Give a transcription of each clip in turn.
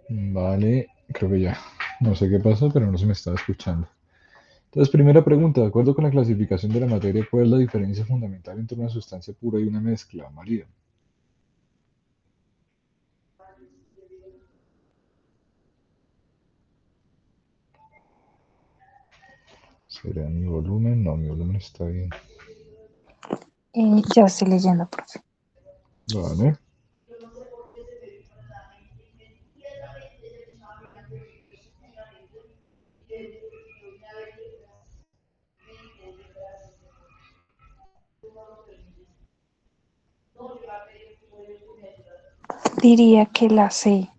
Vale, creo que ya. No sé qué pasó, pero no se me estaba escuchando. Entonces, primera pregunta, de acuerdo con la clasificación de la materia, ¿cuál es la diferencia fundamental entre una sustancia pura y una mezcla, María? ¿Será mi volumen? No, mi volumen está bien. Ya estoy leyendo, profe. Vale. Diría que la C,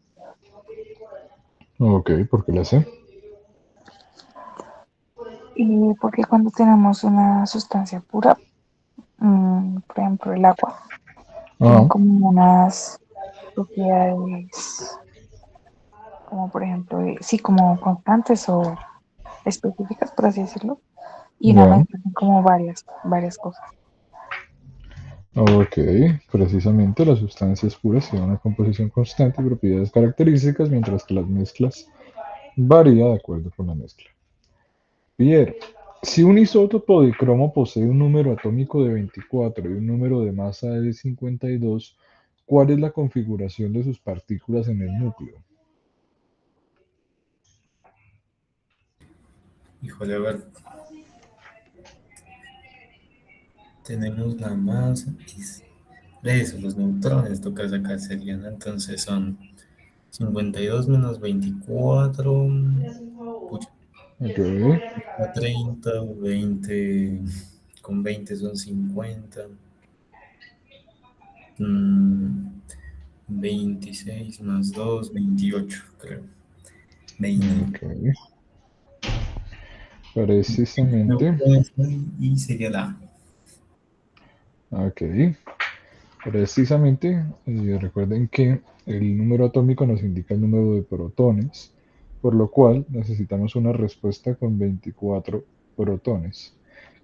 Ok, ¿por qué la sé? porque cuando tenemos una sustancia pura, por ejemplo el agua, tiene Ajá. como unas propiedades, como por ejemplo, sí, como constantes o específicas, por así decirlo, y una Ya. mezcla como varias cosas. Ok, precisamente las sustancias puras tienen una composición constante y propiedades características, mientras que las mezclas varía de acuerdo con la mezcla. Pierre, si un isótopo de cromo posee un número atómico de 24 y un número de masa de 52, ¿cuál es la configuración de sus partículas en el núcleo? Híjole, a ver, tenemos la masa. Eso, los neutrones toca sacar serían, entonces son 52 menos 24, pucha, Ok, 30, 20, con 20 son 50, mm, 26 más 2 28 creo. 20. ok. Precisamente, Neutrones y sería la A. ok. Precisamente, recuerden que el número atómico nos indica el número de protones, por lo cual necesitamos una respuesta con 24 protones.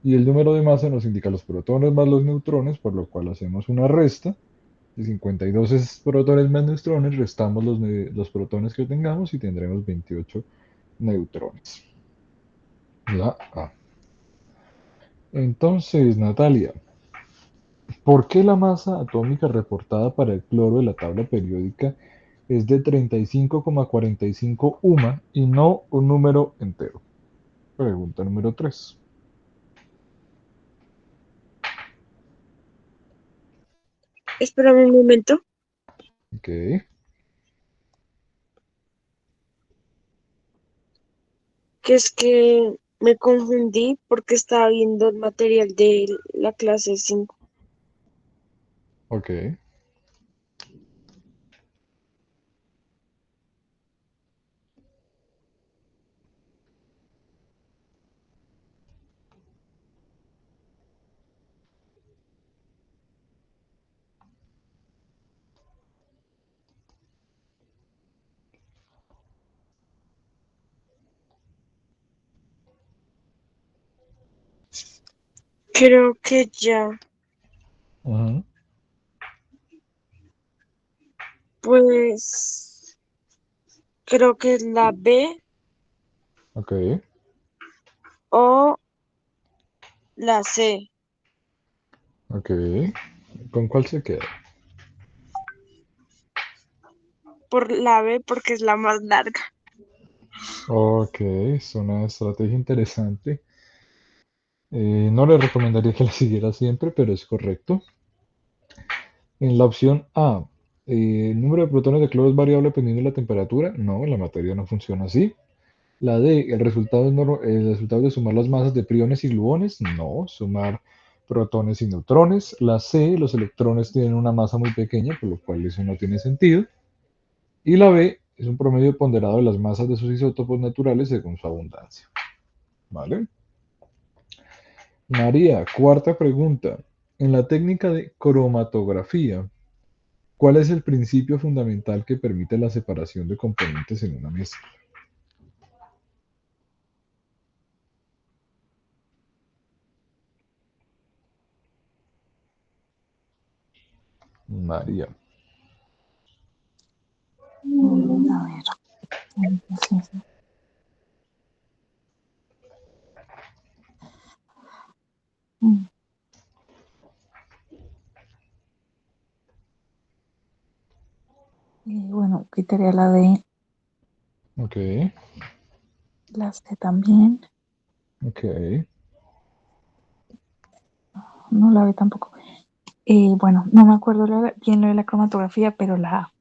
Y el número de masa nos indica los protones más los neutrones, por lo cual hacemos una resta. De 52 es protones más neutrones, restamos los protones que tengamos y tendremos 28 neutrones. La A. Entonces, Natalia, ¿por qué la masa atómica reportada para el cloro de la tabla periódica es de 35,45 UMA y no un número entero? Pregunta número 3. Espérame un momento, Ok, que es que me confundí porque estaba viendo el material de la clase 5. ok. Creo que ya, Ajá, pues, creo que es la B ok, o la C. ok. ¿Con cuál se queda? Por la B porque es la más larga. Ok, es una estrategia interesante. No le recomendaría que la siguiera siempre, pero es correcto. En la opción A, ¿el número de protones de cloro es variable dependiendo de la temperatura? No, la materia no funciona así. La D, el resultado de sumar las masas de priones y gluones. No, sumar protones y neutrones. La C, los electrones tienen una masa muy pequeña, por lo cual eso no tiene sentido. Y la B, es un promedio ponderado de las masas de sus isótopos naturales según su abundancia. ¿Vale? María, cuarta pregunta. En la técnica de cromatografía, ¿cuál es el principio fundamental que permite la separación de componentes en una mezcla? María. A ver. Mm. Bueno, quitaría la D, Ok, la C también. ok, No la B tampoco. Bueno, no me acuerdo bien lo de la cromatografía, pero la A.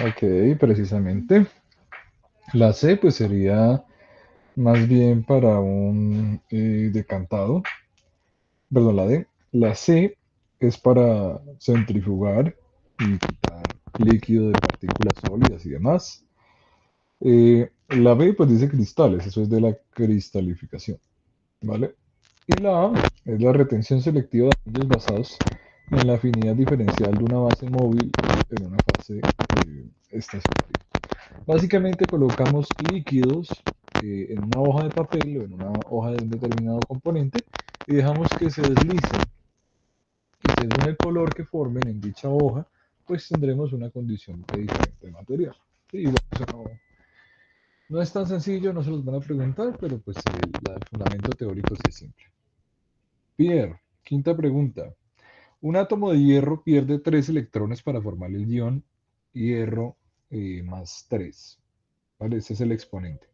ok, precisamente. La C pues sería más bien para un decantado. Perdón, la D. La C es para centrifugar y quitar líquido de partículas sólidas y demás. La B pues dice cristales, eso es de la cristalificación, ¿vale? Y la A es la retención selectiva de anillos basados en la afinidad diferencial de una base móvil en una fase estacionaria. Básicamente colocamos líquidos en una hoja de papel o en una hoja de un determinado componente y dejamos que se deslicen. Y según el color que formen en dicha hoja, pues tendremos una condición de diferente material. Sí, bueno, eso no es tan sencillo, no se los van a preguntar, pero pues el fundamento teórico sí es simple. Pierre, quinta pregunta. Un átomo de hierro pierde 3 electrones para formar el ion hierro más 3. ¿Vale? Ese es el exponente.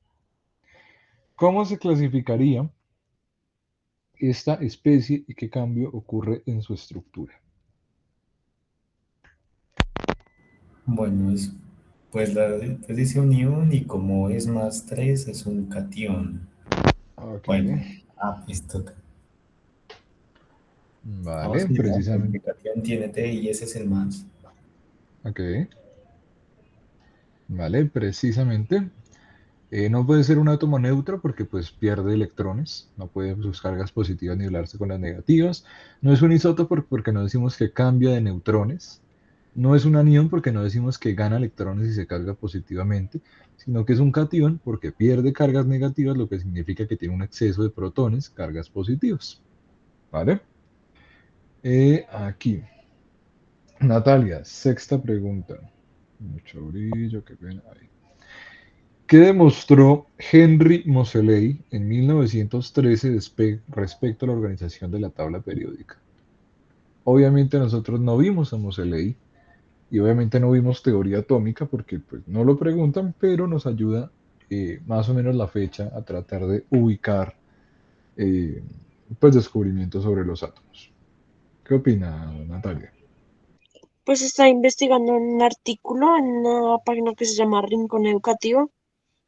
¿Cómo se clasificaría esta especie y qué cambio ocurre en su estructura? Bueno, pues pues dice unión y como es más 3 es un cation. Ok, Bueno, pues toca. No, vale, sí, ¿no? precisamente. Porque cation tiene T y ese es el más. Ok, vale, precisamente. No puede ser un átomo neutro porque pues pierde electrones, no puede sus cargas positivas nivelarse con las negativas. No es un isótopo porque no decimos que cambia de neutrones. No es un anión porque no decimos que gana electrones y se carga positivamente, sino que es un catión porque pierde cargas negativas, lo que significa que tiene un exceso de protones, cargas positivas. ¿Vale? Aquí. Natalia, sexta pregunta. Mucho brillo, qué pena. Ahí. ¿Qué demostró Henry Moseley en 1913 respecto a la organización de la tabla periódica? Obviamente nosotros no vimos a Moseley y obviamente no vimos teoría atómica porque pues, no lo preguntan, pero nos ayuda más o menos la fecha a tratar de ubicar eh, pues, descubrimientos sobre los átomos. ¿Qué opina Natalia? Pues está investigando un artículo en una página que se llama Rincón Educativo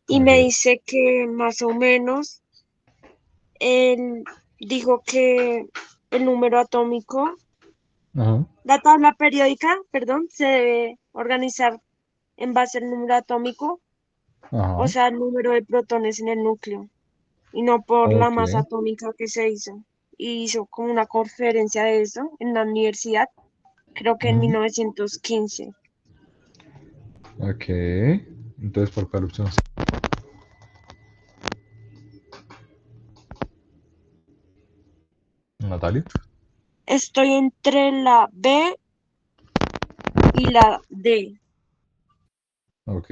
y me Ok. dice que más o menos él dijo que el número atómico, Ajá, la tabla periódica, perdón, se debe organizar en base al número atómico, o ajá. sea, el número de protones en el núcleo, y no por la Ok. masa atómica que se hizo. Y hizo como una conferencia de eso en la universidad, creo que en Ujú. 1915. Ok. Entonces, ¿por cuál opción? Natalia. Estoy entre la B y la D, Ok.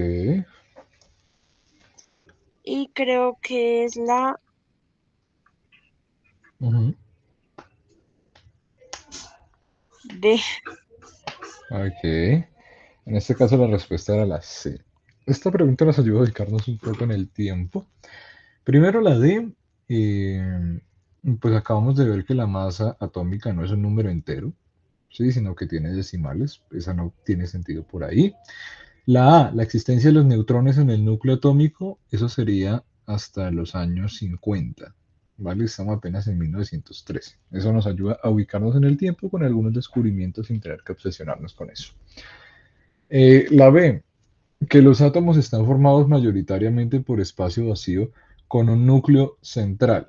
y creo que es la Ujú. D. Ok. En este caso la respuesta era la C. Esta pregunta nos ayuda a ubicarnos un poco en el tiempo. Primero la D, pues acabamos de ver que la masa atómica no es un número entero, ¿sí? Sino que tiene decimales. Esa no tiene sentido por ahí. La A, la existencia de los neutrones en el núcleo atómico, eso sería hasta los años 50, ¿vale? Estamos apenas en 1913. Eso nos ayuda a ubicarnos en el tiempo con algunos descubrimientos sin tener que obsesionarnos con eso. La B, que los átomos están formados mayoritariamente por espacio vacío con un núcleo central.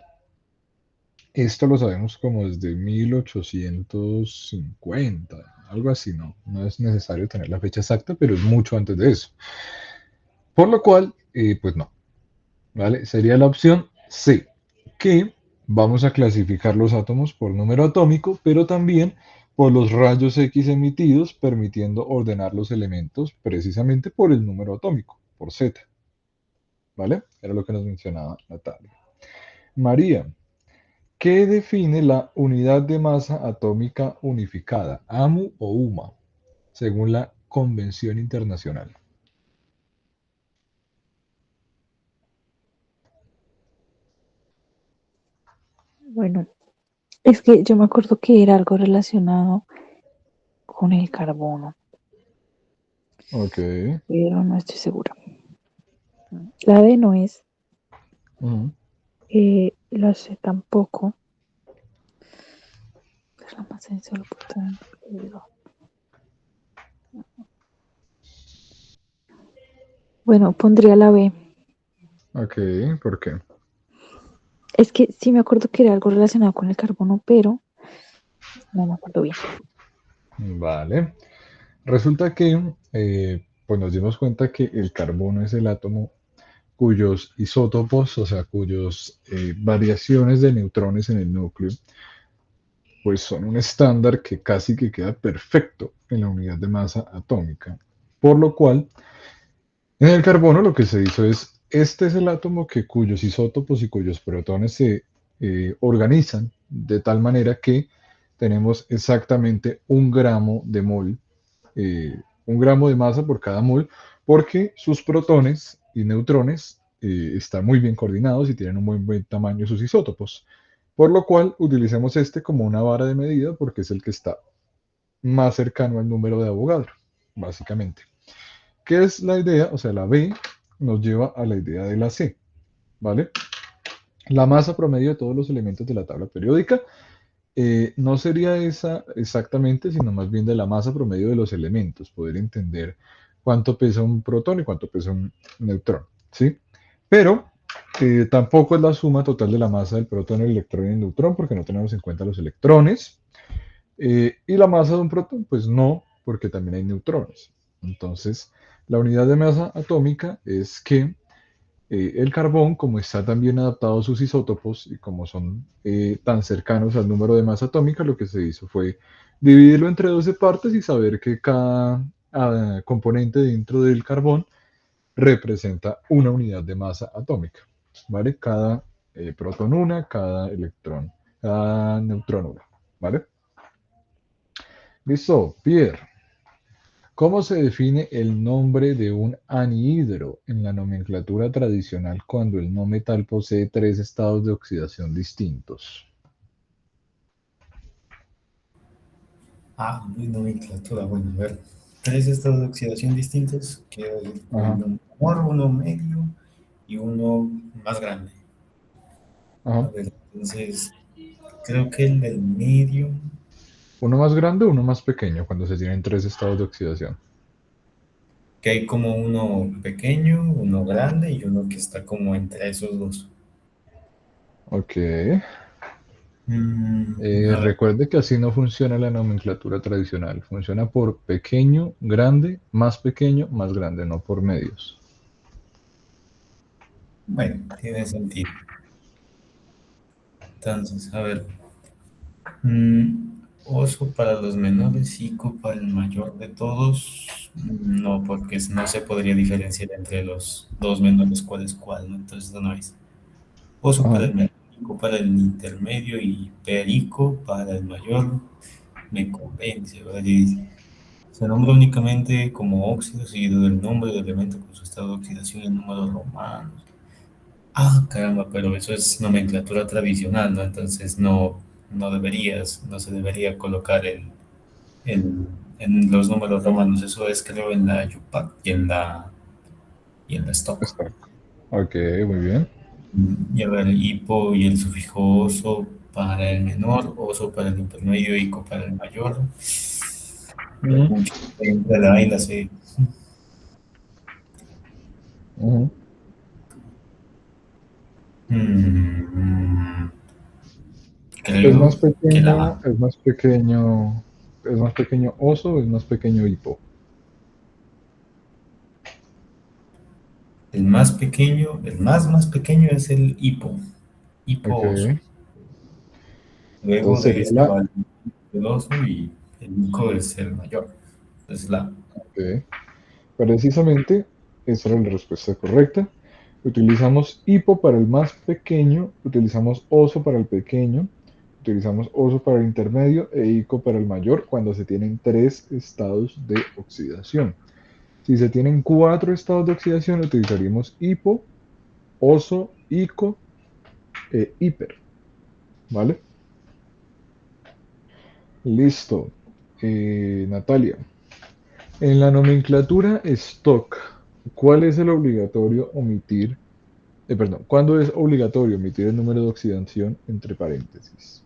Esto lo sabemos como desde 1850, algo así, ¿no? No es necesario tener la fecha exacta, pero es mucho antes de eso. Por lo cual, pues no, ¿vale? Sería la opción C, que vamos a clasificar los átomos por número atómico, pero también por los rayos X emitidos, permitiendo ordenar los elementos precisamente por el número atómico, por Z. ¿Vale? Era lo que nos mencionaba Natalia. María, ¿qué define la unidad de masa atómica unificada, AMU o UMA, según la Convención Internacional? Bueno, es que yo me acuerdo que era algo relacionado con el carbono, Ok. pero no estoy segura. La D no es, Ujú. la C tampoco. Es la masa de solo protón. Bueno, pondría la B. Ok, ¿por qué? Es que sí me acuerdo que era algo relacionado con el carbono, pero no me acuerdo bien. Vale. Resulta que pues nos dimos cuenta que el carbono es el átomo cuyos isótopos, o sea, cuyos variaciones de neutrones en el núcleo, pues son un estándar que casi que queda perfecto en la unidad de masa atómica. Por lo cual, en el carbono lo que se hizo es, este es el átomo que cuyos isótopos y cuyos protones se organizan de tal manera que tenemos exactamente un gramo de masa por cada mol, porque sus protones y neutrones están muy bien coordinados y tienen un buen tamaño sus isótopos. Por lo cual utilicemos este como una vara de medida porque es el que está más cercano al número de Avogadro, básicamente. ¿Qué es la idea? O sea, la B nos lleva a la idea de la C, ¿vale? La masa promedio de todos los elementos de la tabla periódica no sería esa exactamente, sino más bien de la masa promedio de los elementos, poder entender cuánto pesa un protón y cuánto pesa un neutrón, ¿sí? Pero tampoco es la suma total de la masa del protón, el electrón y el neutrón, porque no tenemos en cuenta los electrones. Y la masa de un protón, pues no, porque también hay neutrones. Entonces, la unidad de masa atómica es que el carbón, como está tan bien adaptado a sus isótopos y como son tan cercanos al número de masa atómica, lo que se hizo fue dividirlo entre 12 partes y saber que cada componente dentro del carbón representa una unidad de masa atómica, ¿vale? Cada protón una, cada electrón, cada neutrón una, ¿vale? Listo, Pierre. ¿Cómo se define el nombre de un anhidro en la nomenclatura tradicional cuando el no metal posee tres estados de oxidación distintos? Muy nomenclatura. Bueno, a ver. Tres estados de oxidación distintos. Quiero decir, Ajá, uno menor, uno medio y uno más grande. A ajá. ver, entonces, creo que el del medio, Uno más grande o uno más pequeño cuando se tienen tres estados de oxidación. que hay como uno pequeño, uno grande y uno que está como entre esos dos. Ok. A ver, Recuerde que así no funciona la nomenclatura tradicional. Funciona por pequeño, grande, más grande, no por medios. bueno, tiene sentido. Entonces, a ver, oso para los menores, Ico para el mayor de todos. No, porque no se podría diferenciar entre los dos menores cuál es cuál, ¿no? Entonces no es. Oso para Ajá. el menor, Ico para el intermedio y perico para el mayor. Me convence, ¿verdad? Y se nombra únicamente como óxido seguido del nombre del elemento con su estado de oxidación en números romanos. Caramba, pero eso es nomenclatura tradicional, ¿no? Entonces no se debería colocar en los números romanos. Eso es, creo, en la Yupac y en la Stock. Está. Ok, muy bien. Y a ver, hipo y el sufijo oso para el menor, oso para el intermedio, ico para el mayor. Ujú, Pucha, entre la A y la C. ujú. Mm, Es creo más que la pequeño, A. es más pequeño oso, es más pequeño hipo. El más pequeño es el hipo, hipo Ok, oso. Luego entonces de sería ese va el oso y. El ICO es el mayor. Entonces la A. Ok. Precisamente, esa era la respuesta correcta. Utilizamos hipo para el más pequeño, utilizamos oso para el pequeño, utilizamos oso para el intermedio e ico para el mayor cuando se tienen 3 estados de oxidación. Si se tienen 4 estados de oxidación, utilizaríamos hipo, oso, ico e hiper. ¿Vale? Listo. Natalia, en la nomenclatura stock, ¿cuál es el obligatorio omitir? Perdón, ¿cuándo es obligatorio omitir el número de oxidación entre paréntesis?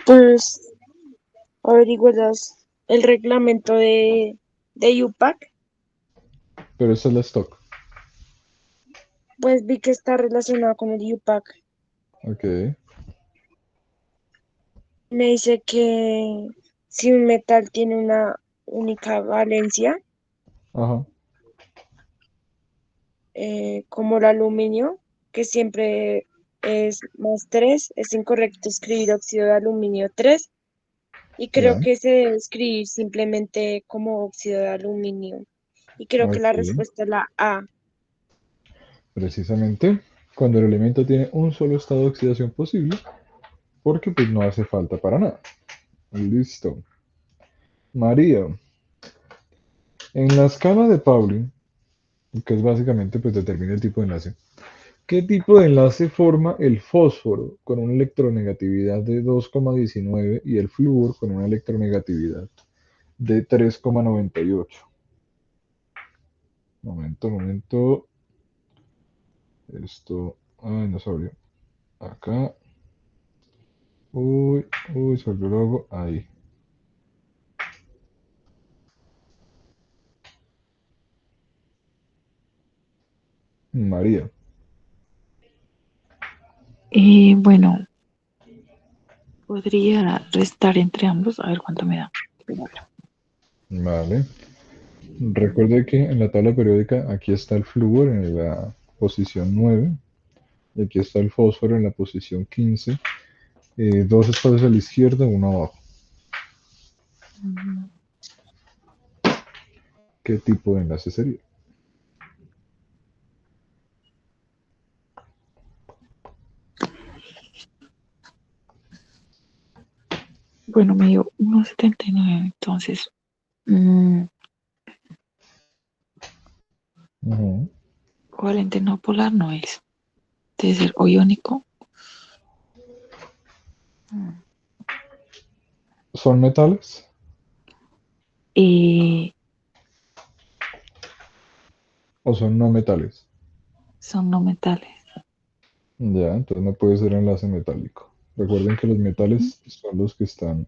Pues averiguas el reglamento de UPAC, Pero esa es la stock. pues vi que está relacionado con el UPAC. Ok. Me dice que si un metal tiene una única valencia, Ajá. como el aluminio, que siempre es +3, es incorrecto escribir óxido de aluminio 3 y creo Ya. que se debe escribir simplemente como óxido de aluminio. Y creo que la Ok. respuesta es la A. Precisamente cuando el elemento tiene un solo estado de oxidación posible, porque pues no hace falta para nada. Listo. María, en la escala de Pauling, que es básicamente pues determina el tipo de enlace, ¿qué tipo de enlace forma el fósforo con una electronegatividad de 2,19 y el flúor con una electronegatividad de 3,98? Momento, momento. Esto. Ay, no se abrió. Acá. Uy, uy, se volvió logo. Ahí. María. Bueno, podría restar entre ambos, a ver cuánto me da. Primero. Vale. Recuerde que en la tabla periódica aquí está el flúor en la posición 9 y aquí está el fósforo en la posición 15. Dos espacios a la izquierda, uno abajo. Mm, ¿Qué tipo de enlace sería? Bueno, me dio 1,79, entonces Ujú. covalente no polar no es. Debe ser o iónico. Mm. ¿Son metales Y o son no metales? son no metales. Ya, entonces no puede ser enlace metálico. Recuerden que los metales son los que están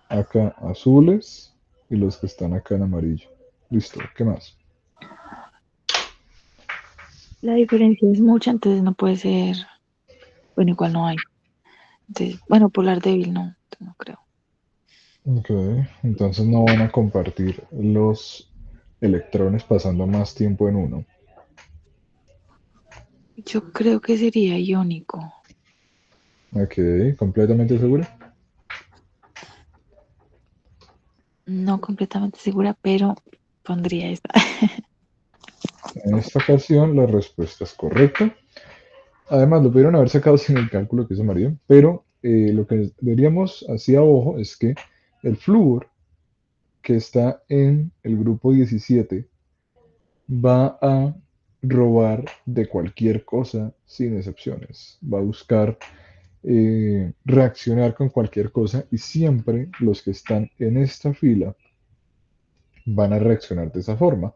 acá azules y los que están acá en amarillo. Listo, ¿qué más? La diferencia es mucha, entonces no puede ser. Bueno, igual no hay. Entonces, bueno, polar débil no, no creo. Ok, entonces no van a compartir los electrones pasando más tiempo en uno. Yo creo que sería iónico. Ok, completamente seguro. No completamente segura, pero pondría esta. En esta ocasión la respuesta es correcta. Además, lo pudieron haber sacado sin el cálculo que hizo María, pero lo que veríamos hacia ojo es que el flúor que está en el grupo 17 va a robar de cualquier cosa sin excepciones. Va a buscar reaccionar con cualquier cosa y siempre los que están en esta fila van a reaccionar de esa forma,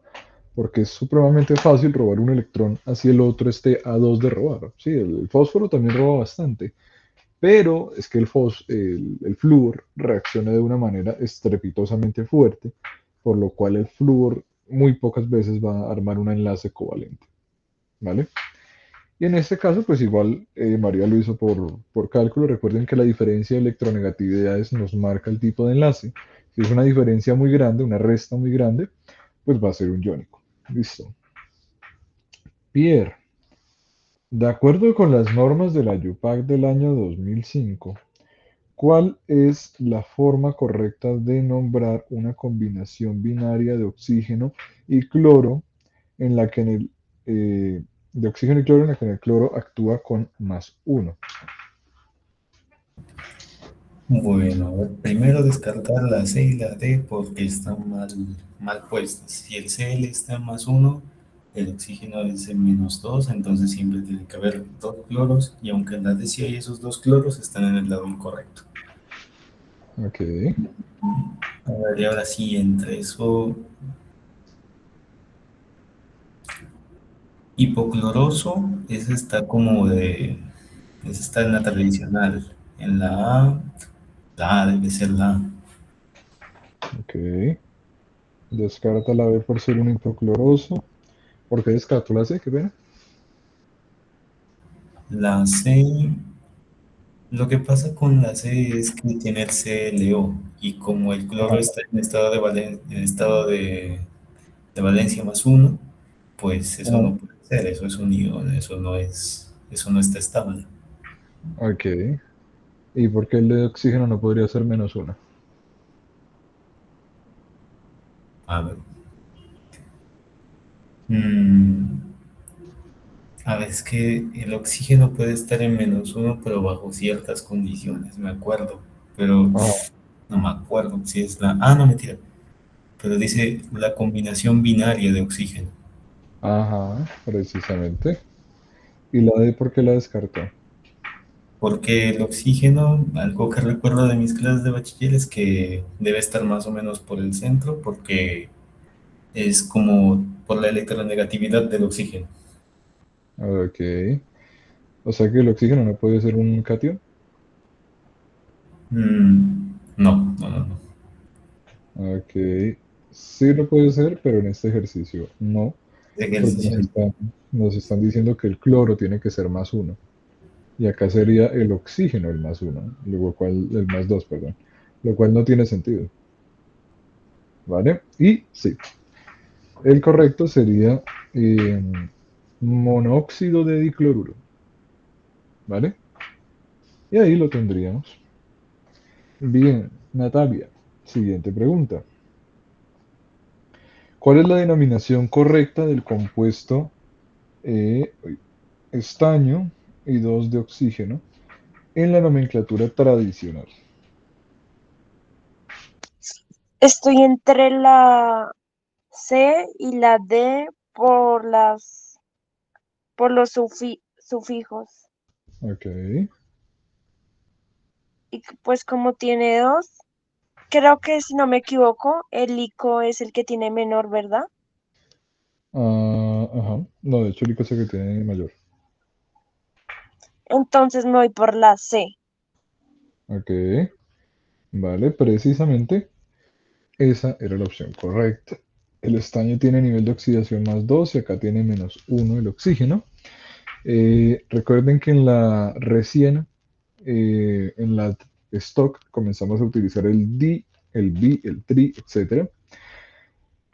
porque es supremamente fácil robar un electrón así el otro esté a dos de robar. Sí, el fósforo también roba bastante, pero es que el flúor reacciona de una manera estrepitosamente fuerte, por lo cual el flúor muy pocas veces va a armar un enlace covalente, ¿vale? Y en este caso, pues igual María lo hizo por cálculo. Recuerden que la diferencia de electronegatividades nos marca el tipo de enlace. Si es una diferencia muy grande, una resta muy grande, pues va a ser un iónico. Listo. Pierre, De acuerdo con las normas de la UPAC del año 2005, ¿cuál es la forma correcta de nombrar una combinación binaria de oxígeno y cloro en la que de oxígeno y cloro en la que el cloro actúa con más uno? Bueno, a ver, primero descartar la C y la D porque están mal puestas. Si el Cl está en +1, el oxígeno es en -2, entonces siempre tiene que haber dos cloros y aunque en la D sí hay esos dos cloros, están en el lado incorrecto. Ok, A ver, y ahora sí, entre eso, hipocloroso, ese está en la tradicional. En la A debe ser la A. ok. Descarta la B por ser un hipocloroso. ¿Por qué descartó la C? Qué pena. La C, lo que pasa con la C es que tiene el CLO y como el cloro Ah, está en estado de valencia +1, pues eso ah, no puede ser, eso es un ion, eso no está estable. ok. ¿Y por qué el de oxígeno no podría ser -1? A ver. Mm, a ver, es que el oxígeno puede estar en -1, pero bajo ciertas condiciones, me acuerdo. Pero Ah, no me acuerdo si es la... Ah, no, mentira. Pero dice la combinación binaria de oxígeno. ajá, precisamente. ¿Y la D por qué la descartó? Porque el oxígeno, algo que recuerdo de mis clases de bachiller es que debe estar más o menos por el centro, porque es como por la electronegatividad del oxígeno. Ok. O sea que el oxígeno no puede ser un cation. No, no, no, no. Ok. Sí lo puede ser, pero en este ejercicio no, porque Ejercicio. nos están diciendo que el cloro tiene que ser +1. Y acá sería el oxígeno el +1, luego cual, el +2, perdón. Lo cual no tiene sentido. ¿Vale? Y sí, el correcto sería eh, monóxido de dicloruro. ¿Vale? Y ahí lo tendríamos. Bien, Natalia, siguiente pregunta. ¿Cuál es la denominación correcta del compuesto estaño y 2 de oxígeno en la nomenclatura tradicional? Estoy entre la C y la D por los sufijos. Ok. Y pues como tiene dos, creo que si no me equivoco, el ico es el que tiene menor, ¿verdad? Ah, ajá. No, de hecho, el ICO que tiene mayor. Entonces me voy por la C. Ok. Vale, precisamente esa era la opción correcta. El estaño tiene nivel de oxidación +2 y acá tiene -1 el oxígeno. Recuerden que en la recién, en la stock, comenzamos a utilizar el di, el bi, el tri, etcétera.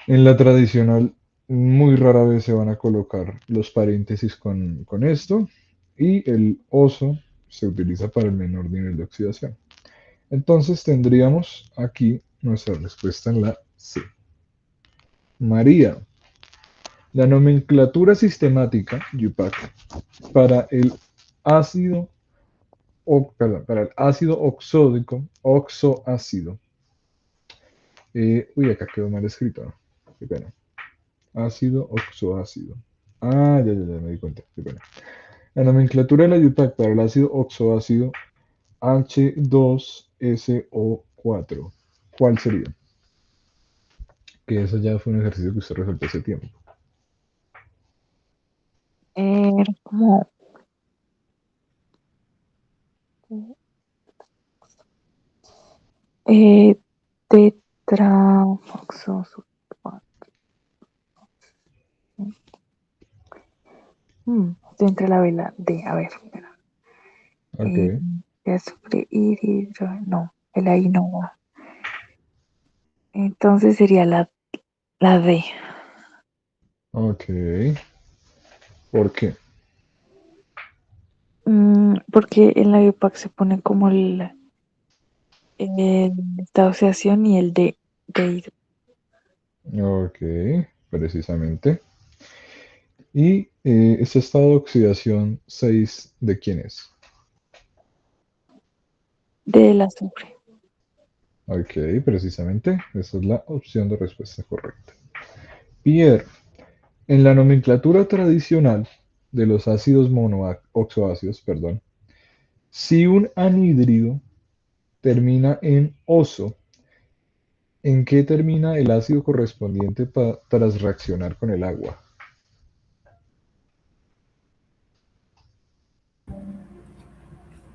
En la tradicional, muy rara vez se van a colocar los paréntesis con esto. Y el oso se utiliza para el menor nivel de oxidación. Entonces tendríamos aquí nuestra respuesta en la C. María, la nomenclatura sistemática, UPAC, para el ácido, perdón, para el ácido oxódico, oxoácido. Uy, acá quedó mal escrito, ¿no? Qué pena. Ácido oxoácido. Ah, ya me di cuenta, qué pena. La nomenclatura de la UPAC para el ácido oxoácido H2SO4. ¿Cuál sería? Que eso ya fue un ejercicio que usted resolvió hace tiempo. Era como eh, tetraoxosulfato. Estoy entre la B y la D. A ver, espera. Eh, Ok, azufre no, el ahí no va. Entonces sería la D. ok. ¿Por qué? Porque en la BioPac se pone como el esta oxidación y el de Ok, precisamente. Y este estado de oxidación 6, ¿de quién es? del azufre. Ok, precisamente. Esa es la opción de respuesta correcta. Pierre, en la nomenclatura tradicional de los ácidos monooxoácidos, perdón, si un anhídrido termina en oso, ¿en qué termina el ácido correspondiente tras reaccionar con el agua?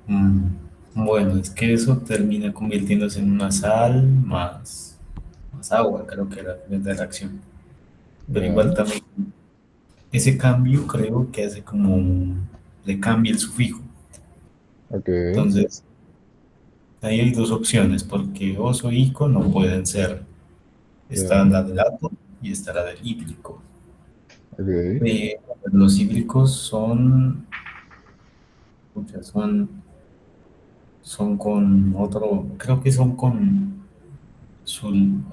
Mm, Bueno, es que eso termina convirtiéndose en una sal más agua, creo que era la reacción. Pero igual Ya, también ese cambio creo que hace como le cambia el sufijo. ok, Entonces, ahí hay dos opciones, porque oso y ico no pueden ser. Está ya, la del átomo y está la del hídrico. ok, Los hídricos son, pucha, son con otro, creo que son con sul,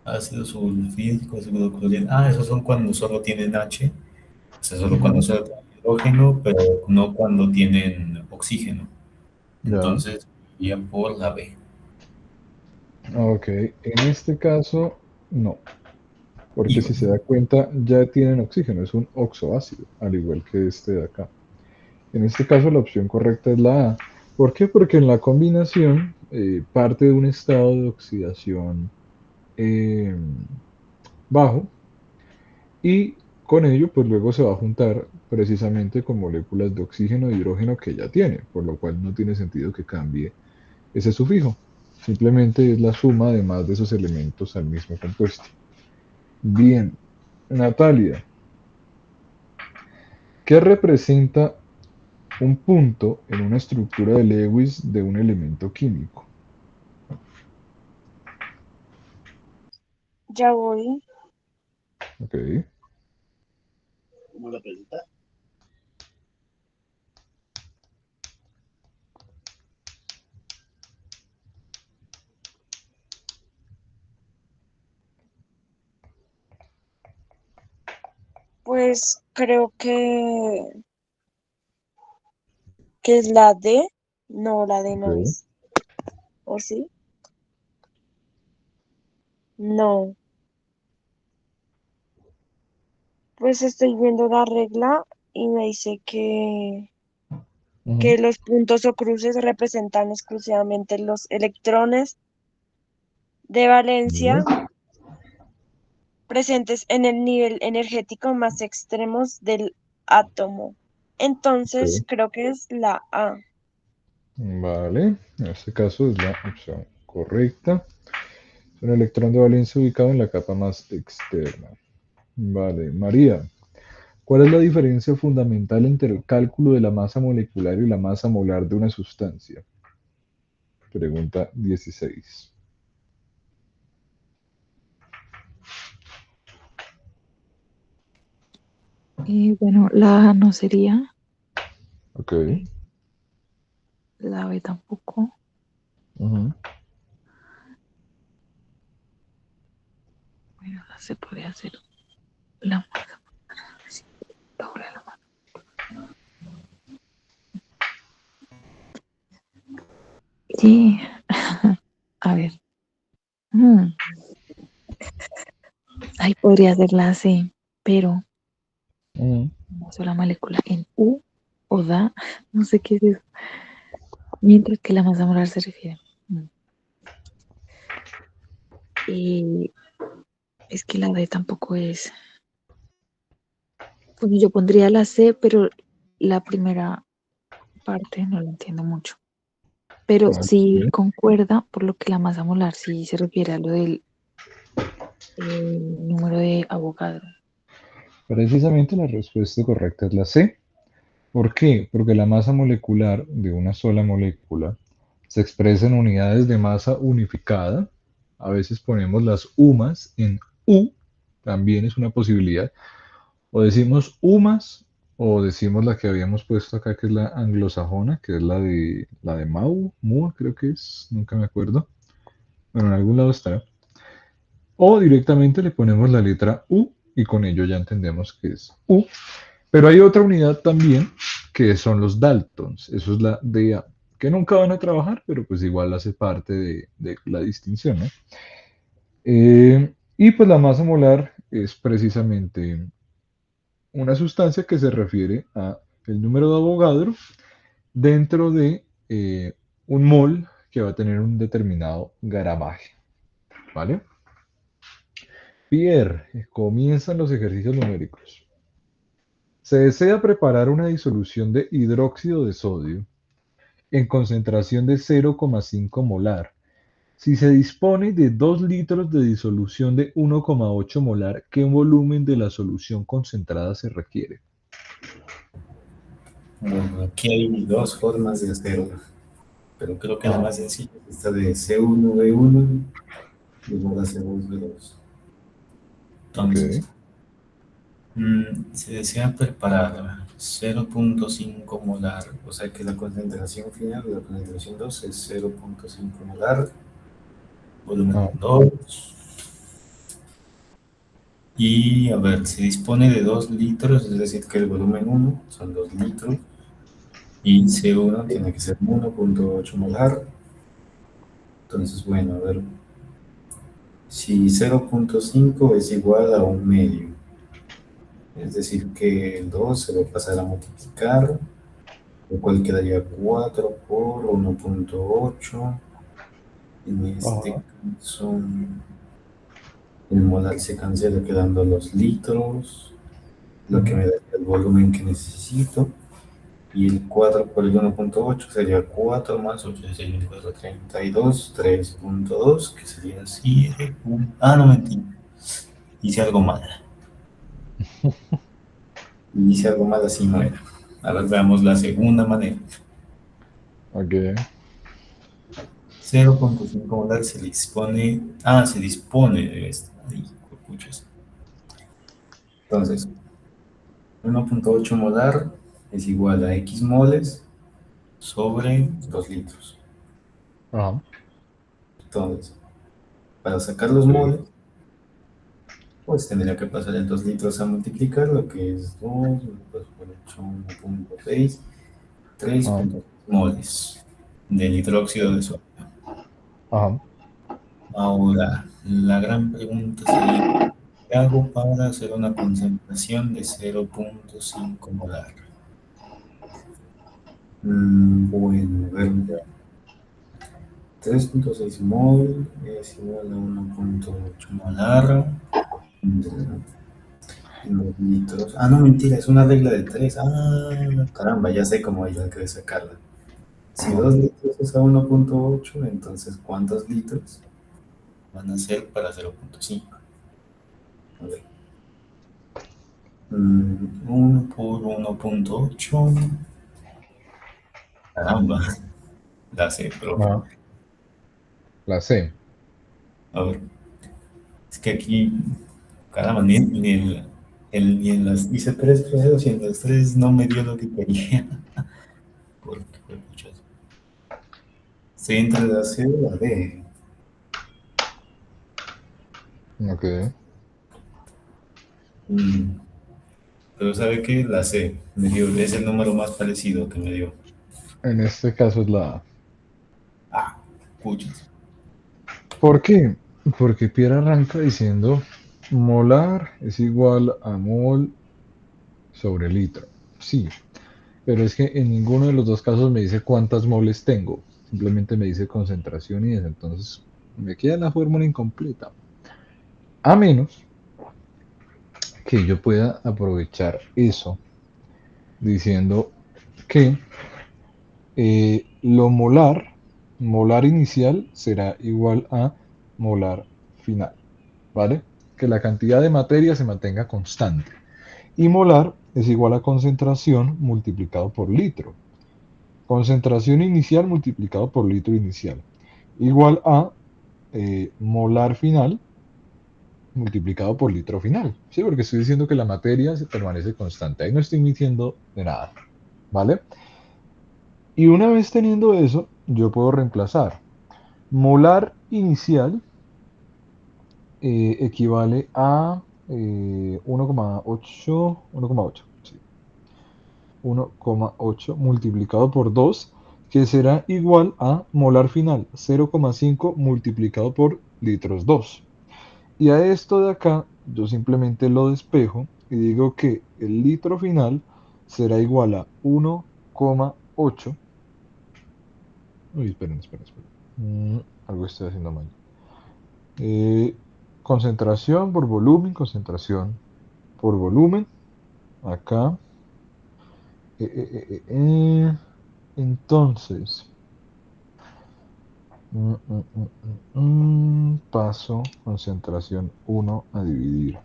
ácido sulfídrico, ácido clorhídrico. Esos son cuando solo tienen H, o sea, solo cuando ujú, solo tienen hidrógeno, pero no cuando tienen oxígeno. ya, Entonces, iría por la B. ok. En este caso, no, porque si Híjole, se da cuenta, ya tienen oxígeno, es un oxoácido, al igual que este de acá. En este caso, la opción correcta es la A. ¿Por qué? Porque en la combinación parte de un estado de oxidación eh, bajo y con ello, pues luego se va a juntar precisamente con moléculas de oxígeno e hidrógeno que ya tiene, por lo cual no tiene sentido que cambie ese sufijo. Simplemente es la suma de más de esos elementos al mismo compuesto. Bien, Natalia, ¿qué representa un punto en una estructura de Lewis de un elemento químico? Ya voy. Ok, Pues creo que es la D. No, la D no ok. es. ¿O sí? No. Pues estoy viendo la regla y me dice Ujú, que los puntos o cruces representan exclusivamente los electrones de valencia ok, presentes en el nivel energético más extremos del átomo. Entonces, ok. creo que es la A. Vale, en este caso es la opción correcta. Es un electrón de valencia ubicado en la capa más externa. Vale, María, ¿cuál es la diferencia fundamental entre el cálculo de la masa molecular y la masa molar de una sustancia? Pregunta 16. Y bueno, la A no sería, Ok. la B tampoco. Ujú. Bueno, la C podría ser la masa. Sí, ahora la masa. Sí, a ver. mm, Ahí podría ser la C, pero Ujú. una sola molécula en U o da, no sé qué es eso. Mientras que la masa molar se refiere. Y es que la D tampoco es. Pues yo pondría la C, pero la primera parte no la entiendo mucho. Pero sí Ok. concuerda por lo que la masa molar sí se refiere a lo del número de Avogadro. Precisamente la respuesta correcta es la C. ¿Por qué? Porque la masa molecular de una sola molécula se expresa en unidades de masa unificada. A veces ponemos las UMAS en U, también es una posibilidad. O decimos U más O decimos la que habíamos puesto acá, que es la anglosajona, que es la de Moore, creo que es, nunca me acuerdo. Bueno, en algún lado estará. O directamente le ponemos la letra U y con ello ya entendemos que es U. Pero hay otra unidad también que son los Daltons. Eso es la DA, que nunca van a trabajar, pero pues igual hace parte de la distinción, ¿no? Y pues la masa molar es precisamente una sustancia que se refiere a el número de Avogadro dentro de un mol que va a tener un determinado gramaje, ¿vale? Pierre, comienzan los ejercicios numéricos. Se desea preparar una disolución de hidróxido de sodio en concentración de 0,5 molar. Si se dispone de 2 litros de disolución de 1,8 molar, ¿qué volumen de la solución concentrada se requiere? Bueno, aquí hay dos formas de hacerlo, pero creo que la Ah, más sencilla es esta de C1V1 igual a C2V2. Entonces, ok. se desea preparar 0,5 molar, o sea que la concentración final de la concentración 2 es 0,5 molar, Ah, volumen 2. Y a ver, se dispone de 2 litros, es decir, que el volumen 1 son 2 litros, y C1 tiene que ser 1,8 molar. Entonces, bueno, a ver, si 0,5 es igual a un medio, es decir, que el 2 se va a pasar a multiplicar, lo cual quedaría 4 por 1,8. En este ajá, caso, el molar se cancela quedando los litros, lo que ujú. me da el volumen que necesito. Y el 4 por el 1,8 sería 4 más 8, sería 4, 32, 3,2, que sería 7. Ah, no, mentira. Hice algo mal. Hice algo mal, así no era. A ver, veamos la segunda manera. Ok, 0,5 molar se dispone. Ah, se dispone de esto. Ay, puchas. Entonces, 1,8 molar es igual a X moles sobre 2 litros. ajá, Entonces, para sacar los sí, moles, pues tendría que pasar el 2 litros a multiplicar, lo que es 2, pues por 8, 1,6, ajá, 3,6 moles de hidróxido de sodio. ajá. Ahora, la gran pregunta sería, ¿qué hago para hacer una concentración de 0,5 molar? Bueno, a ver, 3,6 mol es igual a 1,8 molar. Los litros. Ah, no, mentira, es una regla de 3. Ah, caramba, ya sé cómo hay que sacarla. Si Ajá. 2 litros es a 1,8, entonces ¿cuántos litros van a ser para 0,5? A ver. 1 por 1,8. Caramba, la sé, profe. Ajá. La C. A ver, es que aquí, caramba, ni en las hice tres procesos y en los tres no me dio lo que quería. Porque fue muchas. Estoy entre la C y la D. Ok. Mm, Pero ¿sabe qué? La C me dio, es el número más parecido que me dio. En este caso es la A. Ah, puchas. ¿Por qué? Porque Pierre arranca diciendo molar es igual a mol sobre litro. Sí, pero es que en ninguno de los dos casos me dice cuántas moles tengo. Simplemente me dice concentración y eso. Entonces me queda la fórmula incompleta. A menos que yo pueda aprovechar eso diciendo que lo molar inicial será igual a molar final, ¿vale? Que la cantidad de materia se mantenga constante. Y molar es igual a concentración multiplicado por litro. Concentración inicial multiplicado por litro inicial. Igual a molar final multiplicado por litro final, ¿sí? Porque estoy diciendo que la materia se permanece constante. Ahí no estoy mintiendo de nada, ¿vale? Y una vez teniendo eso, yo puedo reemplazar. Molar inicial equivale a 1,8, 1,8, sí, 1,8 multiplicado por 2, que será igual a molar final, 0,5 multiplicado por litros 2. Y a esto de acá, yo simplemente lo despejo y digo que el litro final será igual a 1,8. Uy, esperen, esperen, esperen. Algo estoy haciendo mal. Concentración por volumen, concentración por volumen. Acá. Entonces, paso concentración 1 a dividir.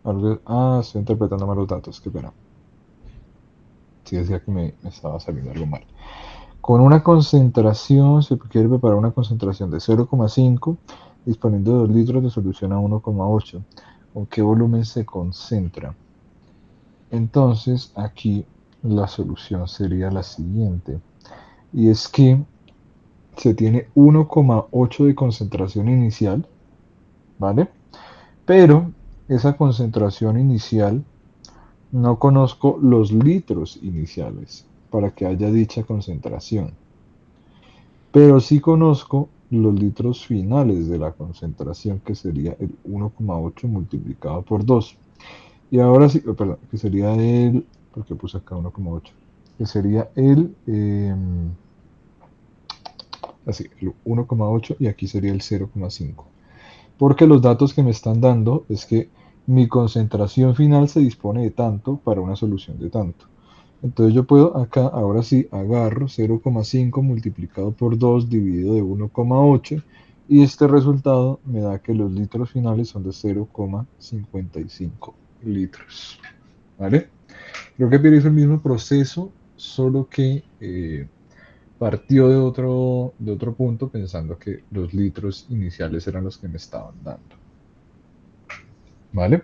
Estoy interpretando mal los datos, qué pena. Sí, decía que me estaba saliendo algo mal. Con una concentración, se quiere preparar una concentración de 0,5, disponiendo de 2 litros de solución a 1,8. ¿Con qué volumen se concentra? Entonces, aquí la solución sería la siguiente. Y es que se tiene 1,8 de concentración inicial, ¿vale? Pero esa concentración inicial no conozco los litros iniciales para que haya dicha concentración. Pero sí conozco los litros finales de la concentración, que sería el 1,8 multiplicado por 2. Y ahora sí, perdón, que sería el, porque puse acá 1,8, que sería el 1,8 y aquí sería el 0,5. Porque los datos que me están dando es que mi concentración final se dispone de tanto para una solución de tanto. Entonces yo puedo acá, ahora sí, agarro 0,5 multiplicado por 2 dividido de 1,8 y este resultado me da que los litros finales son de 0,55 litros. ¿Vale? Creo que Pierre hizo el mismo proceso, solo que partió de otro punto pensando que los litros iniciales eran los que me estaban dando. ¿Vale?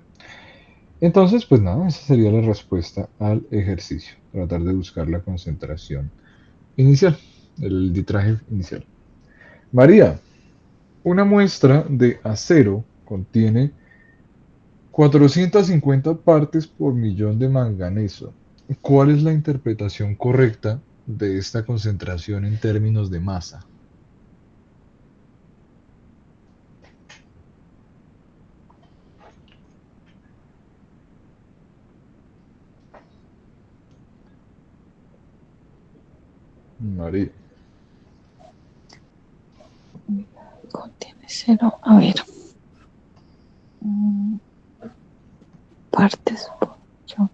Entonces, pues nada, esa sería la respuesta al ejercicio. Tratar de buscar la concentración inicial, el litraje inicial. María, una muestra de acero contiene 450 partes por millón de manganeso. ¿Cuál es la interpretación correcta de esta concentración en términos de masa? María. Contiene cero. A ver. Partes por yo.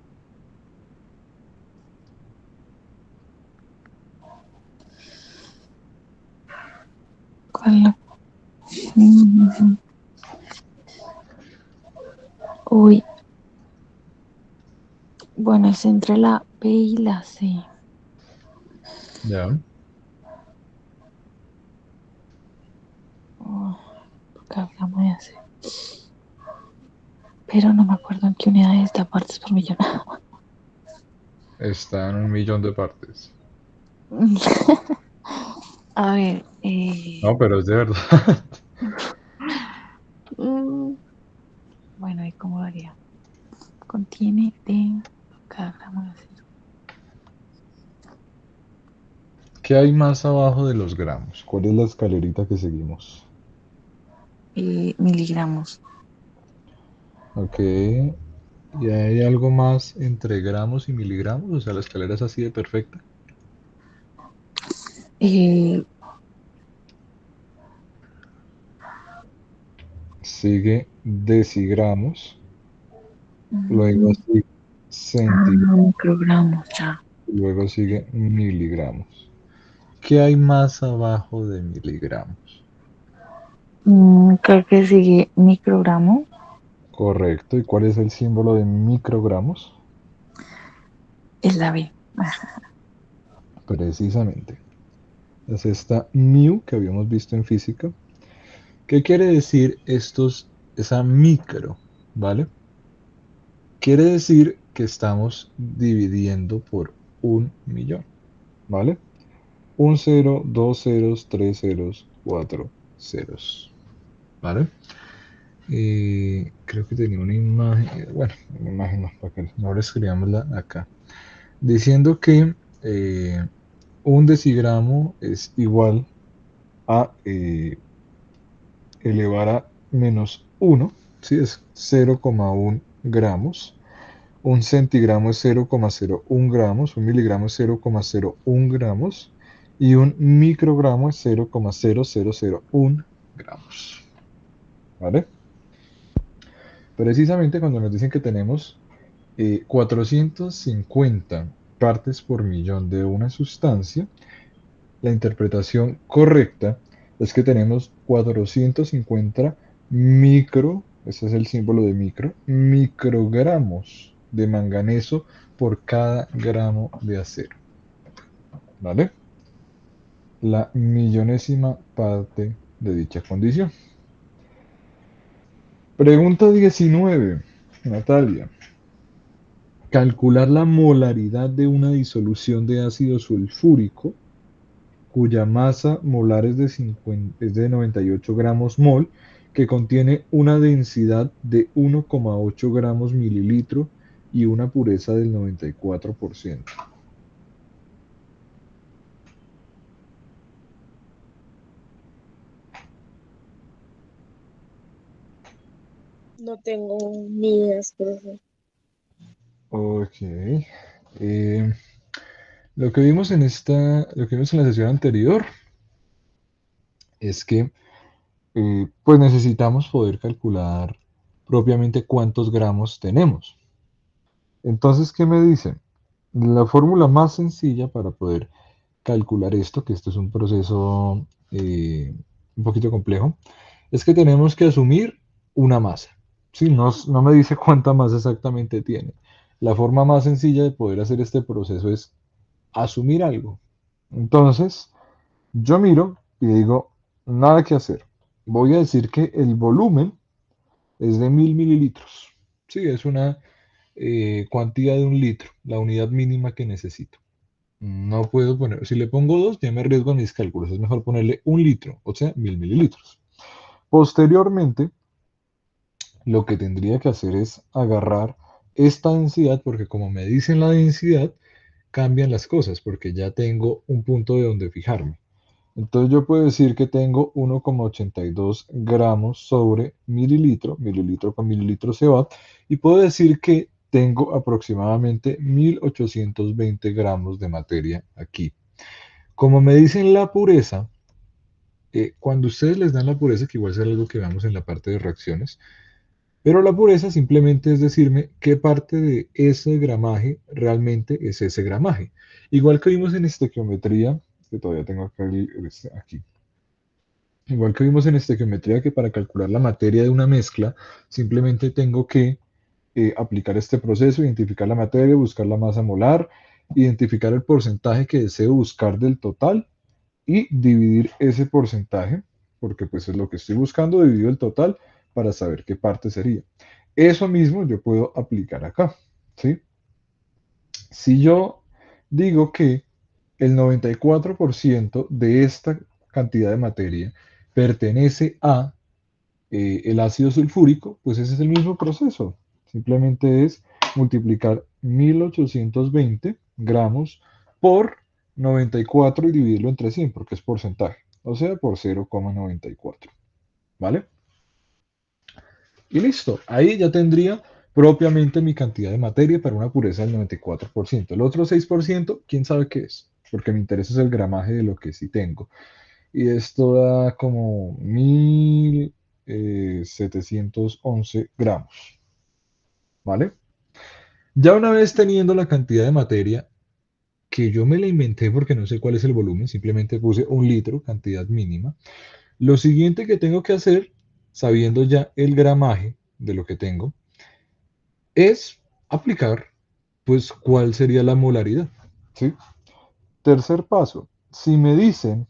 ¿Cuál la? Uy. Bueno, es entre la B y la C. Ya. Porque hablamos de hacer. Pero no me acuerdo en qué unidad está partes por millón. Está en 1 millón de partes. A ver. No, pero es de verdad. Bueno, ¿y cómo lo haría? Contiene de cada gramo de acero. ¿Qué hay más abajo de los gramos? ¿Cuál es la escalerita que seguimos? Miligramos. Ok. ¿Y hay algo más entre gramos y miligramos? O sea, la escalera es así de perfecta. Eh, Sigue decigramos, luego sigue centigramos, microgramos, ya. luego sigue miligramos. ¿Qué hay más abajo de miligramos? Creo que sigue microgramo. Correcto. ¿Y cuál es el símbolo de microgramos? Es la B. Precisamente. Es esta mu que habíamos visto en física. ¿Qué quiere decir estos es a micro, ¿vale? Quiere decir que estamos dividiendo por 1.000.000, ¿vale? Un cero, dos ceros, tres ceros, cuatro ceros, ¿vale? Creo que tenía una imagen, bueno, una imagen no, para que ahora escribámosla acá, diciendo que un decigramo es igual a elevar a menos 1, ¿sí? Es 0,1 gramos. Un centigramo es 0,01 gramos, un miligramo es 0,01 gramos y un microgramo es 0,0001 gramos. ¿Vale? Precisamente cuando nos dicen que tenemos 450 partes por millón de una sustancia, la interpretación correcta es que tenemos 450 ese es el símbolo de microgramos de manganeso por cada gramo de acero. ¿Vale? La millonésima parte de dicha condición. Pregunta 19, Natalia. Calcular la molaridad de una disolución de ácido sulfúrico cuya masa molar es de 98 gramos mol, que contiene una densidad de 1,8 gramos mililitro y una pureza del 94%. No tengo ni ideas, profe. Ok. Eh, lo que vimos lo que vimos en la sesión anterior es que pues necesitamos poder calcular propiamente cuántos gramos tenemos. Entonces, ¿qué me dicen? La fórmula más sencilla para poder calcular esto, que esto es un proceso un poquito complejo, es que tenemos que asumir una masa. ¿Sí? No me dice cuánta masa exactamente tiene. La forma más sencilla de poder hacer este proceso es asumir algo. Entonces, yo miro y digo, nada que hacer. Voy a decir que el volumen es de 1.000 mililitros. Sí, es una cuantía de 1 litro, la unidad mínima que necesito. No puedo poner, si le pongo 2, ya me arriesgo a mis cálculos. Es mejor ponerle 1 litro, o sea, 1.000 mililitros. Posteriormente, lo que tendría que hacer es agarrar esta densidad, porque como me dicen la densidad, cambian las cosas, porque ya tengo un punto de donde fijarme. Entonces yo puedo decir que tengo 1,82 gramos sobre mililitro, mililitro con mililitro se va, y puedo decir que tengo aproximadamente 1.820 gramos de materia aquí. Como me dicen la pureza, cuando ustedes les dan la pureza, que igual será algo que veamos en la parte de reacciones, pero la pureza simplemente es decirme qué parte de ese gramaje realmente es ese gramaje. Igual que vimos en estequiometría, que todavía tengo acá aquí. Igual que vimos en estequiometría que para calcular la materia de una mezcla, simplemente tengo que aplicar este proceso, identificar la materia, buscar la masa molar, identificar el porcentaje que deseo buscar del total y dividir ese porcentaje, porque pues es lo que estoy buscando, divido el total para saber qué parte sería. Eso mismo yo puedo aplicar acá, ¿sí? Si yo digo que el 94% de esta cantidad de materia pertenece a el ácido sulfúrico, pues ese es el mismo proceso. Simplemente es multiplicar 1.820 gramos por 94 y dividirlo entre 100, porque es porcentaje, o sea, por 0,94. ¿Vale? Y listo, ahí ya tendría propiamente mi cantidad de materia para una pureza del 94%. El otro 6%, quién sabe qué es, porque mi interés es el gramaje de lo que sí tengo. Y esto da como 1.711 gramos. ¿Vale? Ya una vez teniendo la cantidad de materia, que yo me la inventé porque no sé cuál es el volumen, simplemente puse 1 litro, cantidad mínima. Lo siguiente que tengo que hacer, sabiendo ya el gramaje de lo que tengo, es aplicar, pues, cuál sería la molaridad. ¿Sí? Tercer paso, si me dicen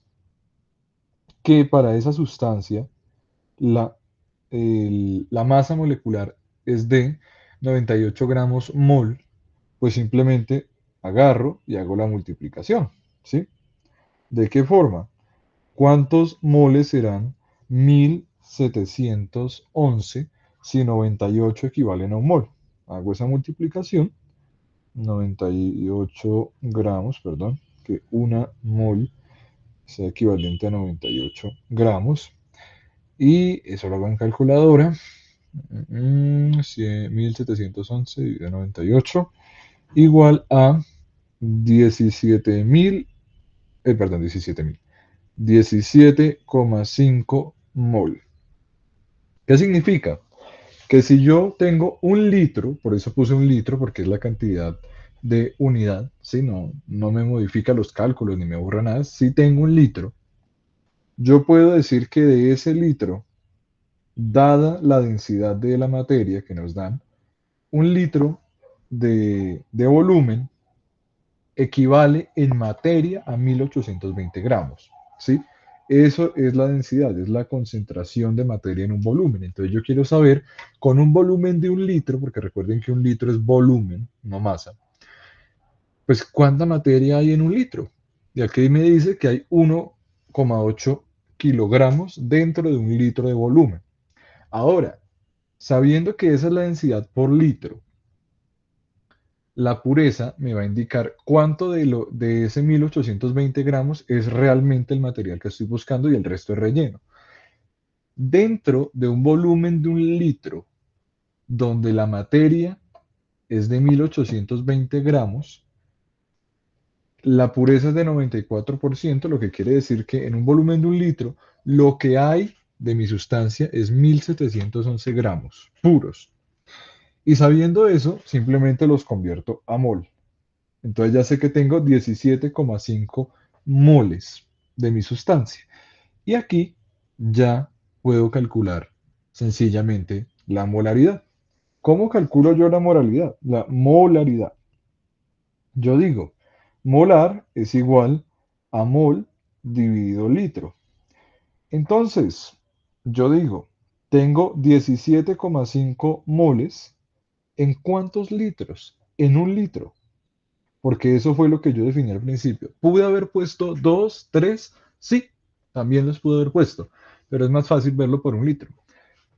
que para esa sustancia la la masa molecular es de 98 gramos mol, pues simplemente agarro y hago la multiplicación, ¿sí? ¿De qué forma? ¿Cuántos moles serán 1711 si 98 equivalen a un mol? Hago esa multiplicación, 98 gramos, perdón, que una mol sea equivalente a 98 gramos. Y eso lo hago en calculadora. 1711 dividido 98 igual a 17.000, perdón, 17.000. 17,5 mol. ¿Qué significa? Que si yo tengo un litro, por eso puse un litro, porque es la cantidad de unidad, ¿sí? No me modifica los cálculos ni me borra nada. Si tengo un litro, yo puedo decir que de ese litro, dada la densidad de la materia que nos dan, un litro de volumen equivale en materia a 1820 gramos, ¿sí? Eso es la densidad, es la concentración de materia en un volumen. Entonces yo quiero saber, con un volumen de un litro, porque recuerden que un litro es volumen, no masa, pues ¿cuánta materia hay en un litro? Y aquí me dice que hay 1,8 kilogramos dentro de un litro de volumen. Ahora, sabiendo que esa es la densidad por litro, la pureza me va a indicar cuánto de ese 1820 gramos es realmente el material que estoy buscando y el resto es relleno. Dentro de un volumen de un litro, donde la materia es de 1820 gramos, la pureza es de 94%, lo que quiere decir que en un volumen de un litro, lo que hay de mi sustancia es 1711 gramos puros. Y sabiendo eso, simplemente los convierto a mol. Entonces ya sé que tengo 17,5 moles de mi sustancia. Y aquí ya puedo calcular sencillamente la molaridad. ¿Cómo calculo yo la moralidad? La molaridad. Yo digo, molar es igual a mol dividido litro. Entonces, yo digo, tengo 17,5 moles. ¿En cuántos litros? En un litro. Porque eso fue lo que yo definí al principio. ¿Pude haber puesto 2, 3? Sí, también los pude haber puesto, pero es más fácil verlo por un litro.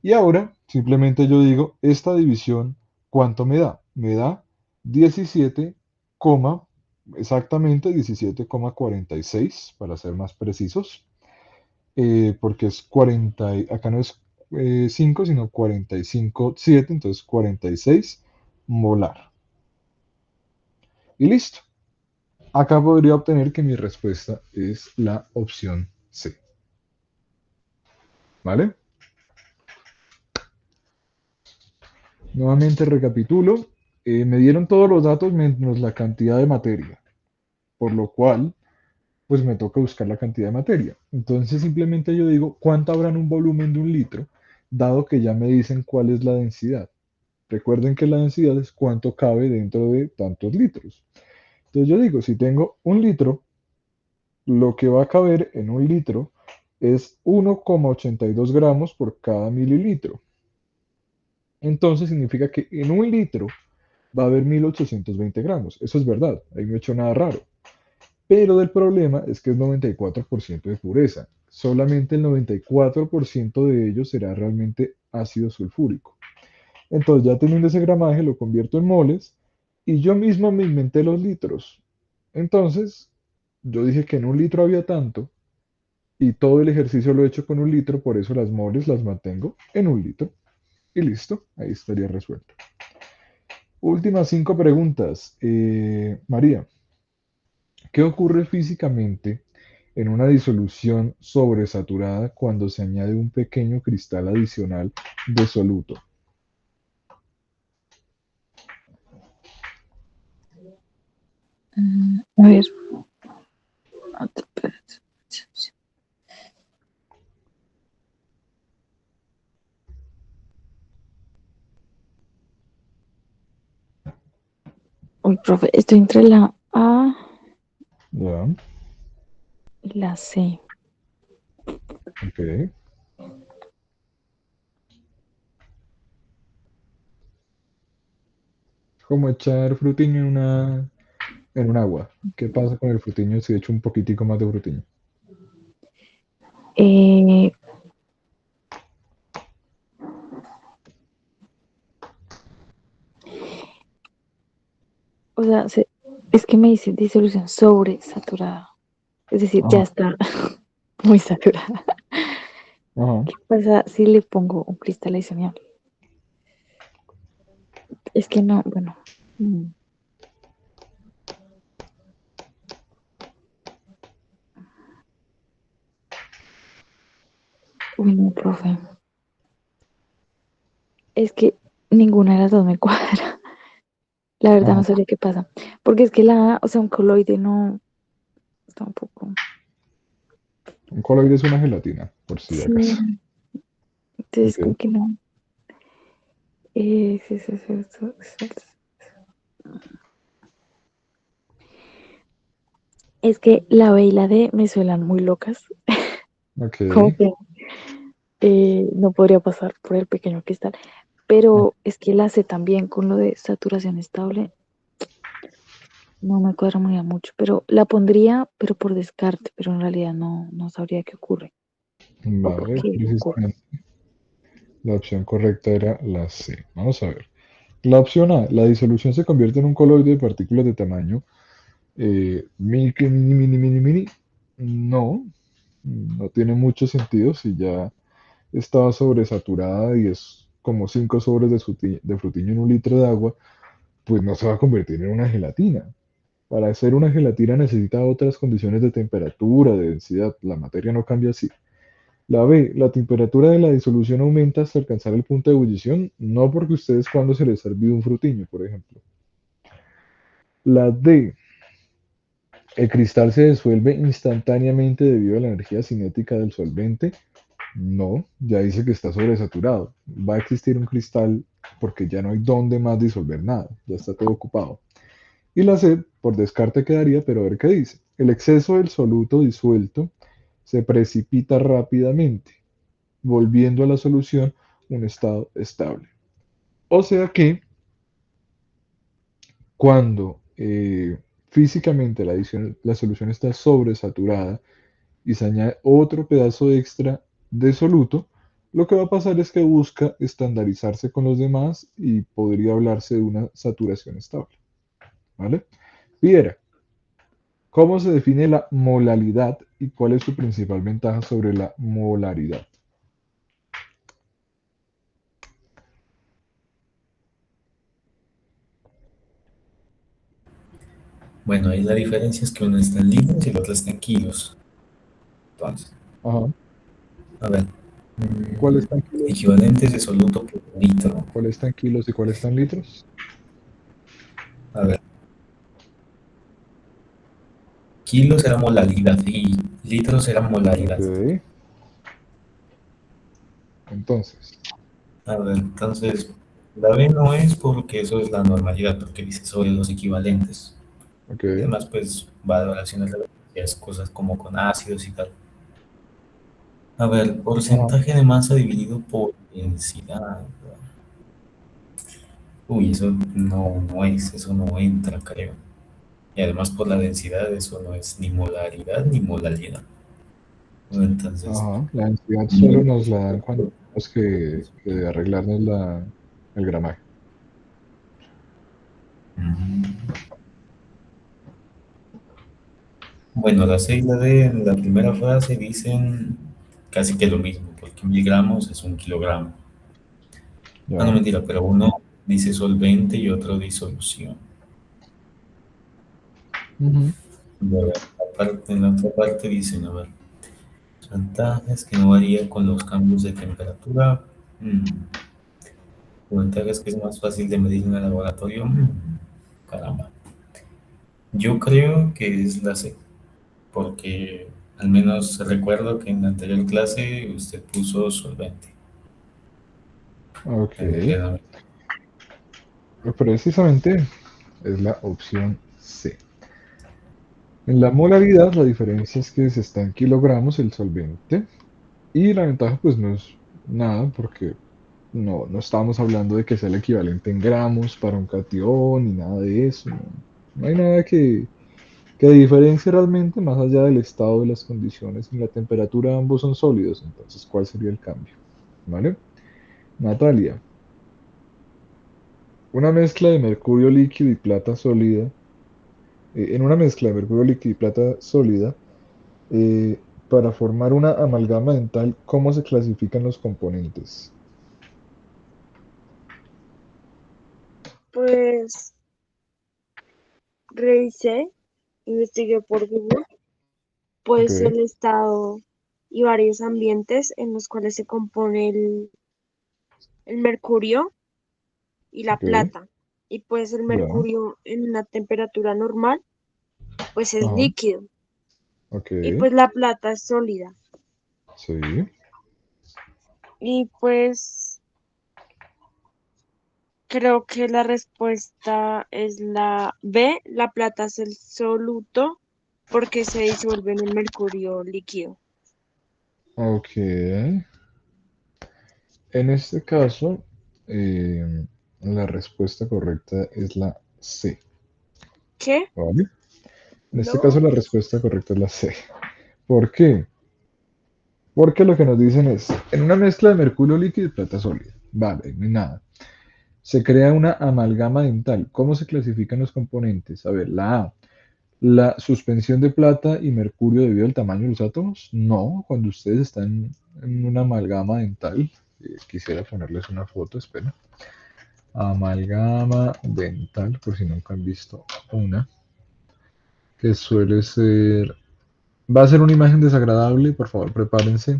Y ahora simplemente yo digo, esta división, ¿cuánto me da? Me da 17, exactamente 17,46 para ser más precisos, porque es 40, acá no es 5, sino 45,7, entonces 46 molar. Y listo. Acá podría obtener que mi respuesta es la opción C. ¿Vale? Nuevamente recapitulo. Me dieron todos los datos menos la cantidad de materia, por lo cual, pues me toca buscar la cantidad de materia. Entonces simplemente yo digo, ¿cuánto habrá en un volumen de un litro? Dado que ya me dicen cuál es la densidad. Recuerden que la densidad es cuánto cabe dentro de tantos litros. Entonces yo digo, si tengo un litro, lo que va a caber en un litro es 1,82 gramos por cada mililitro. Entonces significa que en un litro va a haber 1820 gramos. Eso es verdad, ahí no he hecho nada raro. Pero el problema es que es 94% de pureza. Solamente el 94% de ello será realmente ácido sulfúrico. Entonces ya teniendo ese gramaje lo convierto en moles y yo mismo me inventé los litros. Entonces yo dije que en un litro había tanto y todo el ejercicio lo he hecho con un litro, por eso las moles las mantengo en un litro. Y listo, ahí estaría resuelto. Últimas 5 preguntas. María, ¿qué ocurre físicamente en una disolución sobresaturada cuando se añade un pequeño cristal adicional de soluto? A ver. Espérate. Uy, profe, estoy entre la A Ya, y la C. ok. Como echar frutiño en un agua. ¿Qué pasa con el frutiño si echo un poquitico más de frutiño? Eh, o sea, es que me dice disolución sobresaturada. Es decir, ya Ajá, está muy saturada. ajá. ¿Qué pasa si le pongo un cristal adicional? Es que no, bueno. mm, Uy, no, profe. Es que ninguna de las dos me cuadra. La verdad no Ajá. sabría qué pasa. Porque es que o sea, un coloide no, tampoco. Un coloide es una gelatina, por si Sí, acaso. entonces Ok. como que no. Sí, sí, sí, sí, sí. Es que la B y la D me suenan muy locas. Ok. Como que no podría pasar por el pequeño cristal. Ah, Pero es que la C también con lo de saturación estable no me cuadra muy a mucho. Pero la pondría, pero por descarte. Pero en realidad no, no sabría qué ocurre o por vale, qué ocurre. precisamente la opción correcta era la C. Vamos a ver. La opción A, la disolución se convierte en un coloide de partículas de tamaño mini, mini, mini, mini. No, no tiene mucho sentido si ya estaba sobresaturada y es como 5 sobres de frutiño en un litro de agua, pues no se va a convertir en una gelatina. Para hacer una gelatina necesita otras condiciones de temperatura, de densidad. La materia no cambia así. La B, la temperatura de la disolución aumenta hasta alcanzar el punto de ebullición, no porque ustedes cuando se les ha servido un frutiño, por ejemplo. La D, el cristal se disuelve instantáneamente debido a la energía cinética del solvente. No, ya dice que está sobresaturado. Va a existir un cristal porque ya no hay dónde más disolver nada, ya está todo ocupado. Y la C, por descarte quedaría, pero a ver qué dice. El exceso del soluto disuelto se precipita rápidamente, volviendo a la solución un estado estable. O sea que cuando físicamente la solución está sobresaturada y se añade otro pedazo extra de soluto, lo que va a pasar es que busca estandarizarse con los demás y podría hablarse de una saturación estable. ¿Vale? Piedra. ¿Cómo se define la molalidad y cuál es su principal ventaja sobre la molaridad? Bueno, ahí la diferencia es que uno está en litros y el otro está en kilos. Entonces, Ajá. a ver, ¿Cuál está en kilos? equivalentes de soluto por litro. ¿Cuál está en kilos y cuál está en litros? A ver, kilos era molaridad y litros era Ok. molaridad. Entonces. A ver, entonces, la B no es porque eso es la normalidad, porque dice sobre los equivalentes. Ok. Y además, pues, valoraciones de las cosas como con ácidos y tal. A ver, Ajá. porcentaje de masa dividido por densidad. Uy, eso eso no entra, creo. Y además por la densidad, eso no es ni molaridad ni molalidad. Bueno, entonces, Ajá. La densidad solo no. nos la dan cuando tenemos que arreglarnos el gramaje. Mm. Bueno, la C y la D en la primera frase dicen casi que lo mismo, porque 1000 gramos es 1 kilogramo. Ah, no, Ya. mentira, pero uno dice solvente y otro disolución. Ujú. Y a ver, en la otra parte dicen, a ver, ventajas que no varía con los cambios de temperatura. Mm. Ventajas que es más fácil de medir en el laboratorio. Caramba. Yo creo que es la C, porque al menos recuerdo que en la anterior clase usted puso solvente. Ok. Queda- Precisamente es la opción C. En la molaridad, la diferencia es que se está en kilogramos el solvente y la ventaja pues no es nada porque no estamos hablando de que sea el equivalente en gramos para un catión ni nada de eso. No hay nada que diferencie realmente más allá del estado de las condiciones y la temperatura, ambos son sólidos. Entonces, ¿cuál sería el cambio? ¿Vale? Natalia, una mezcla de mercurio líquido y plata sólida, en una mezcla de mercurio líquido y plata sólida, para formar una amalgama dental, ¿cómo se clasifican los componentes? Pues revisé, investigué por Google, Ok, pues el estado y varios ambientes en los cuales se compone el mercurio y la ok, plata. Y pues el ya, mercurio en una temperatura normal, pues es ajá, líquido. ok, Y pues la plata es sólida. sí, Y pues creo que la respuesta es la B. La plata es el soluto porque se disuelve en el mercurio líquido. ok. En este caso, eh, la respuesta correcta es la C, ¿Qué? ¿vale? En este caso, No. la respuesta correcta es la C. ¿Por qué? Porque lo que nos dicen es, en una mezcla de mercurio líquido y plata sólida, vale, no hay nada. Se crea una amalgama dental. ¿Cómo se clasifican los componentes? A ver, la A, la suspensión de plata y mercurio debido al tamaño de los átomos. No, cuando ustedes están en una amalgama dental, quisiera ponerles una foto, espera. Amalgama dental, por si nunca han visto una, que suele ser... Va a ser una imagen desagradable, por favor, prepárense.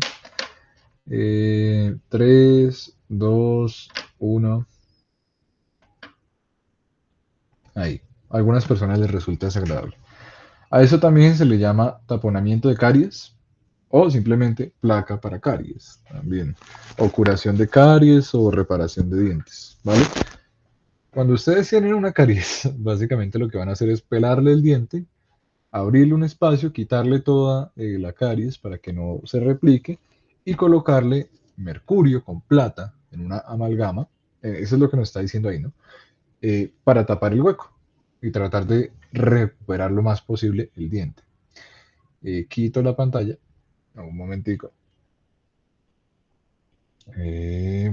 3, 2, 1. Ahí. A algunas personas les resulta desagradable. A eso también se le llama taponamiento de caries o simplemente placa para caries también. O curación de caries o reparación de dientes, ¿vale? Cuando ustedes tienen una caries, básicamente lo que van a hacer es pelarle el diente, abrirle un espacio, quitarle toda la caries para que no se replique y colocarle mercurio con plata en una amalgama. Eso es lo que nos está diciendo ahí, ¿no? Para tapar el hueco y tratar de recuperar lo más posible el diente. Quito la pantalla, un momentico.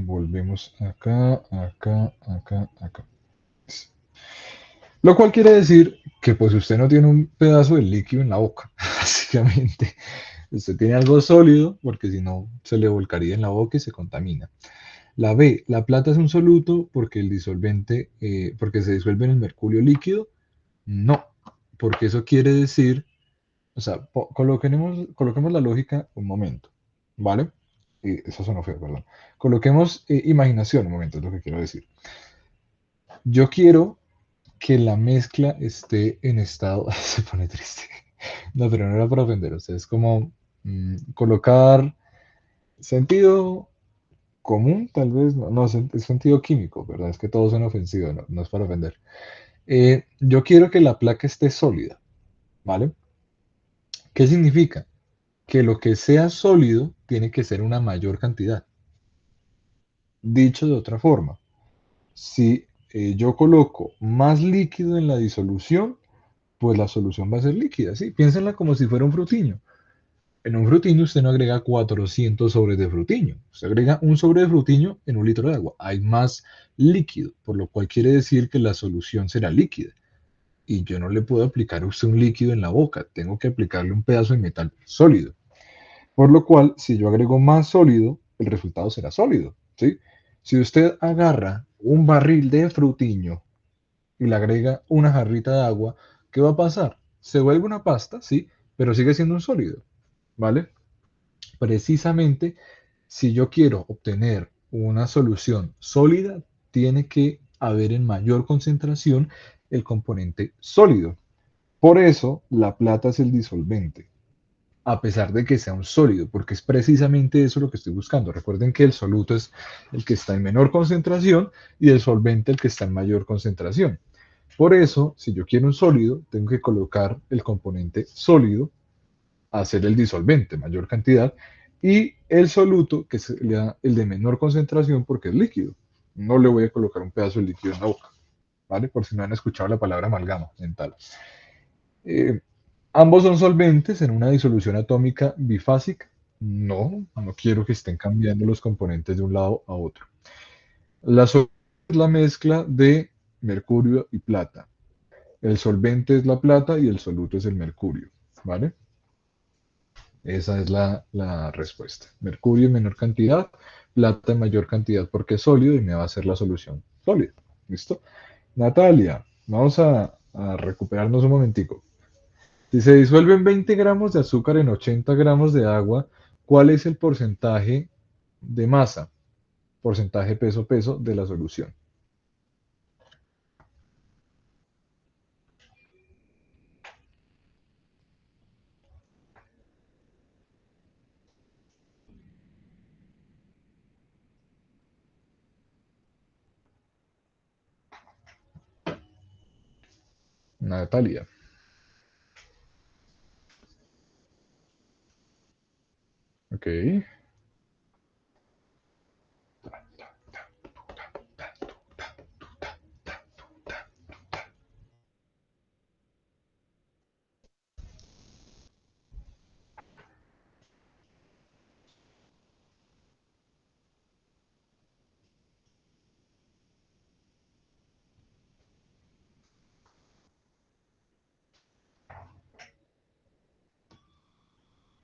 Volvemos acá, acá, acá, acá. Lo cual quiere decir que pues usted no tiene un pedazo de líquido en la boca, básicamente. Usted tiene algo sólido, porque si no se le volcaría en la boca y se contamina. La B, la plata es un soluto porque el disolvente, porque se disuelve en el mercurio líquido. No, porque eso quiere decir, o sea, coloquemos la lógica un momento, ¿vale? Eso sonó feo, perdón. Coloquemos imaginación un momento, es lo que quiero decir. Yo quiero que la mezcla esté en estado, se pone triste. No, pero no era para ofender, o sea, es como colocar sentido común, tal vez, no, es sentido químico, ¿verdad? Es que todos son ofensivos, no es para ofender. Yo quiero que la placa esté sólida, ¿vale? ¿Qué significa? Que lo que sea sólido tiene que ser una mayor cantidad. Dicho de otra forma, si yo coloco más líquido en la disolución, pues la solución va a ser líquida, ¿sí? Piénsenla como si fuera un frutiño. En un frutiño usted no agrega 400 sobres de frutiño, usted agrega un sobre de frutiño en un litro de agua. Hay más líquido, por lo cual quiere decir que la solución será líquida. Y yo no le puedo aplicar a usted un líquido en la boca, tengo que aplicarle un pedazo de metal sólido. Por lo cual, si yo agrego más sólido, el resultado será sólido, ¿sí? Si usted agarra un barril de frutiño y le agrega una jarrita de agua, ¿qué va a pasar? Se vuelve una pasta, sí, pero sigue siendo un sólido, ¿vale? Precisamente, si yo quiero obtener una solución sólida, tiene que haber en mayor concentración el componente sólido. Por eso, la plata es el disolvente, a pesar de que sea un sólido, porque es precisamente eso lo que estoy buscando. Recuerden que el soluto es el que está en menor concentración y el solvente el que está en mayor concentración. Por eso, si yo quiero un sólido, tengo que colocar el componente sólido, hacer el disolvente, mayor cantidad, Y el soluto, que sería el de menor concentración porque es líquido. No le voy a colocar un pedazo de líquido en la boca, ¿vale? Por si no han escuchado la palabra amalgama mental. Eh, Ambos son solventes en una disolución atómica bifásica. No, no quiero que estén cambiando los componentes de un lado a otro. La solución es la mezcla de mercurio y plata. El solvente es la plata y el soluto es el mercurio, ¿vale? Esa es la respuesta. Mercurio en menor cantidad, plata en mayor cantidad porque es sólido y me va a hacer la solución sólida. ¿Listo? Natalia, vamos a recuperarnos un momentico. Si se disuelven 20 gramos de azúcar en 80 gramos de agua, ¿cuál es el porcentaje de masa? Porcentaje peso-peso de la solución. Natalia. Ok.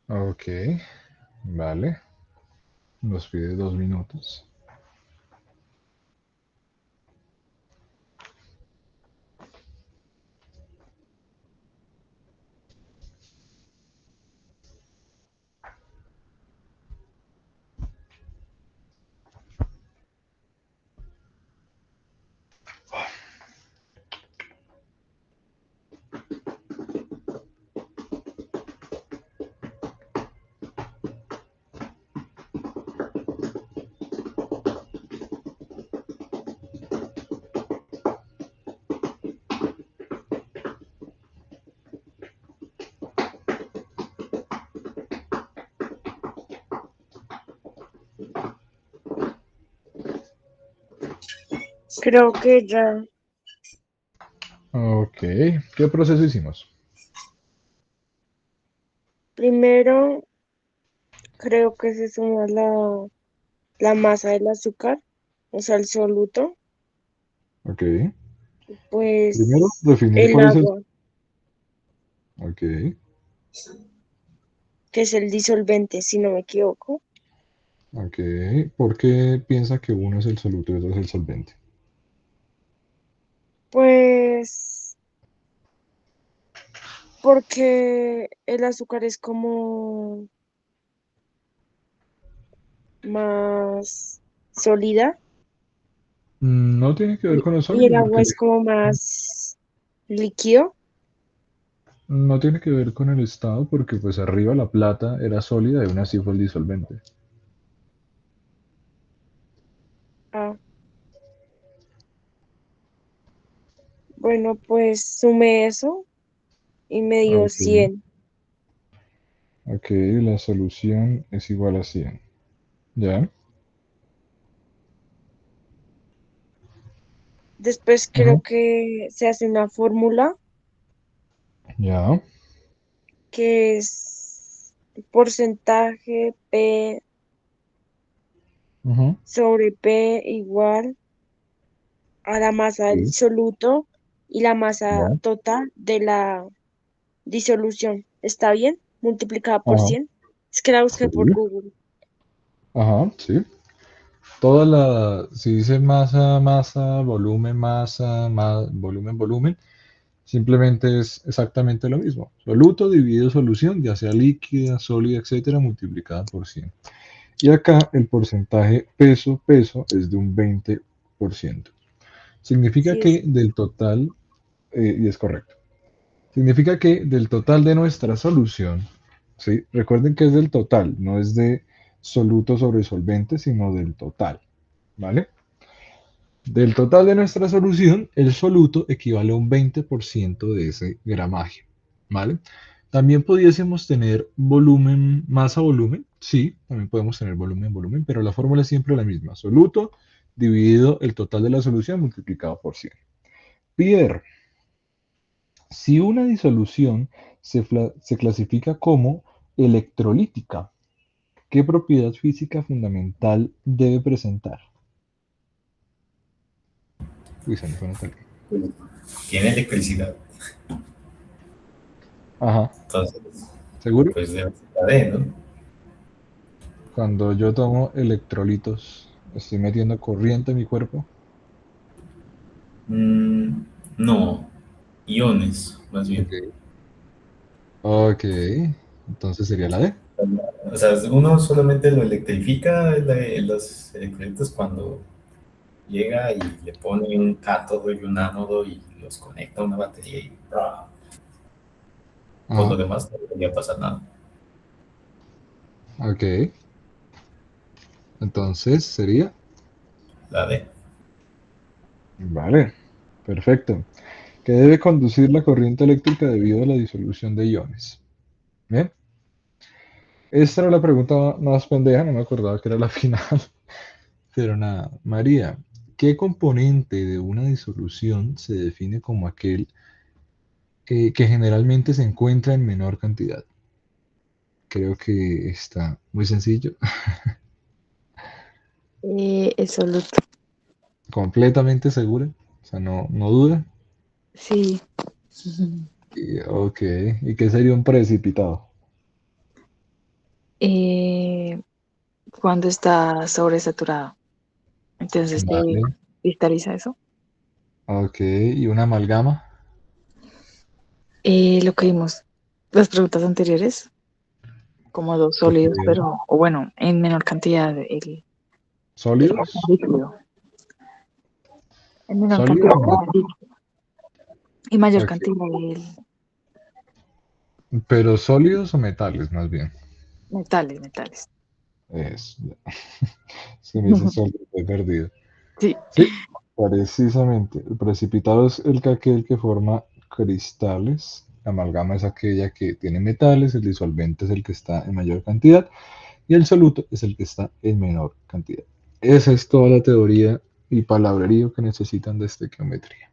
Ok. Vale. Nos pide 2 minutos. Creo que ya. Ok. ¿Qué proceso hicimos? Primero, creo que se suma la masa del azúcar, o sea, el soluto, Ok. Primero, pues definir el cuál es el... agua, Ok. que es el disolvente, si no me equivoco. Ok. ¿Por qué piensa que uno es el soluto y otro es el solvente? Pues porque el azúcar es como más sólida No tiene que ver con lo y el sólido, agua porque es como más líquido. no tiene que ver con el estado, porque pues arriba la plata era sólida y aún así fue el disolvente. Ah, bueno, pues sumé eso y me dio Ok. 100. Ok, la solución es igual a 100. ¿Ya? Después creo Ujú. que se hace una fórmula Ya. que es porcentaje P Ujú. sobre P igual a la masa del Sí. soluto y la masa Ya. total de la disolución. ¿Está bien? Multiplicada por Ajá. 100. Es que la busqué Sí. por Google. Ajá, sí. Si dice masa, masa, volumen, masa, volumen, volumen, simplemente es exactamente lo mismo. Soluto dividido solución, ya sea líquida, sólida, etcétera, multiplicada por 100. Y acá el porcentaje peso-peso es de un 20%. Significa Sí, que del total, y es correcto, significa que del total de nuestra solución, ¿sí? Recuerden que es del total, no es de soluto sobre solvente, sino del total, ¿vale? Del total de nuestra solución, el soluto equivale a un 20% de ese gramaje, ¿vale? También pudiésemos tener volumen, masa volumen. Sí, también podemos tener volumen, volumen, pero la fórmula es siempre la misma. Soluto dividido el total de la solución multiplicado por 100. Pierre, si una disolución se clasifica como electrolítica, ¿qué propiedad física fundamental debe presentar? Uy, se me fue Natalia. Tiene electricidad. Ajá, Entonces, ¿seguro? pues debe ser la D, ¿no? Cuando yo tomo electrolitos, estoy metiendo corriente en mi cuerpo. Mm, no, iones, más bien. Ok. Ok, entonces sería la D. O sea, uno solamente lo electrifica los electrolitos cuando llega y le pone un cátodo y un ánodo y los conecta a una batería y ¡bra! Por lo Ajá, demás no debería pasar nada. ok. Entonces sería, La D. vale, perfecto. Que debe conducir la corriente eléctrica debido a la disolución de iones. Bien, esta era la pregunta más pendeja, no me acordaba que era la final, pero nada. María, ¿qué componente de una disolución se define como aquel que generalmente se encuentra en menor cantidad? Creo que está muy sencillo, El soluto. completamente segura, o sea, no duda. Sí. Ok, ¿y qué sería un precipitado? Eh, Cuando está sobresaturado. Entonces se Vale, cristaliza eso. ok, ¿y una amalgama? Lo que vimos las preguntas anteriores, como dos ¿Qué sólidos, sería? pero, o bueno, en menor cantidad el ¿Sólidos? líquido. En menor cantidad ¿Sólidos o el líquido y mayor ok, cantidad el pero sólidos o metales, más bien? metales, metales. Ya. Si me dices sólido, he perdido. Sí. Sí, precisamente. El precipitado es aquel que forma cristales. La amalgama es aquella que tiene metales, el disolvente es el que está en mayor cantidad y el soluto es el que está en menor cantidad. Esa es toda la teoría y palabrerío que necesitan de estequiometría.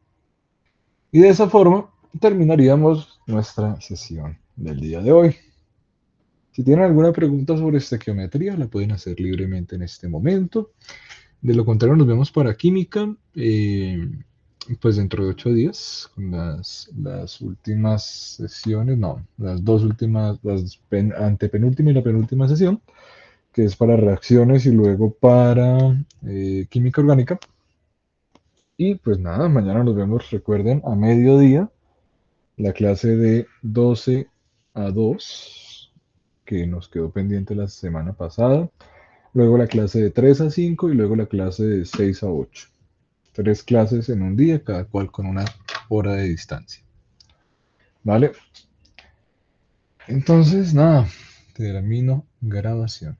Y de esa forma terminaríamos nuestra sesión del día de hoy. Si tienen alguna pregunta sobre estequiometría, la pueden hacer libremente en este momento. De lo contrario, nos vemos para química, pues dentro de 8 días, con las últimas sesiones, no, las dos últimas, antepenúltima y la penúltima sesión, que es para reacciones y luego para química orgánica. Y pues nada, mañana nos vemos, recuerden, a mediodía, la clase de 12 a 2 que nos quedó pendiente la semana pasada. Luego la clase de 3 a 5 y luego la clase de 6 a 8. 3 clases en un día, cada cual con una hora de distancia. ¿Vale? Entonces, nada, termino grabación.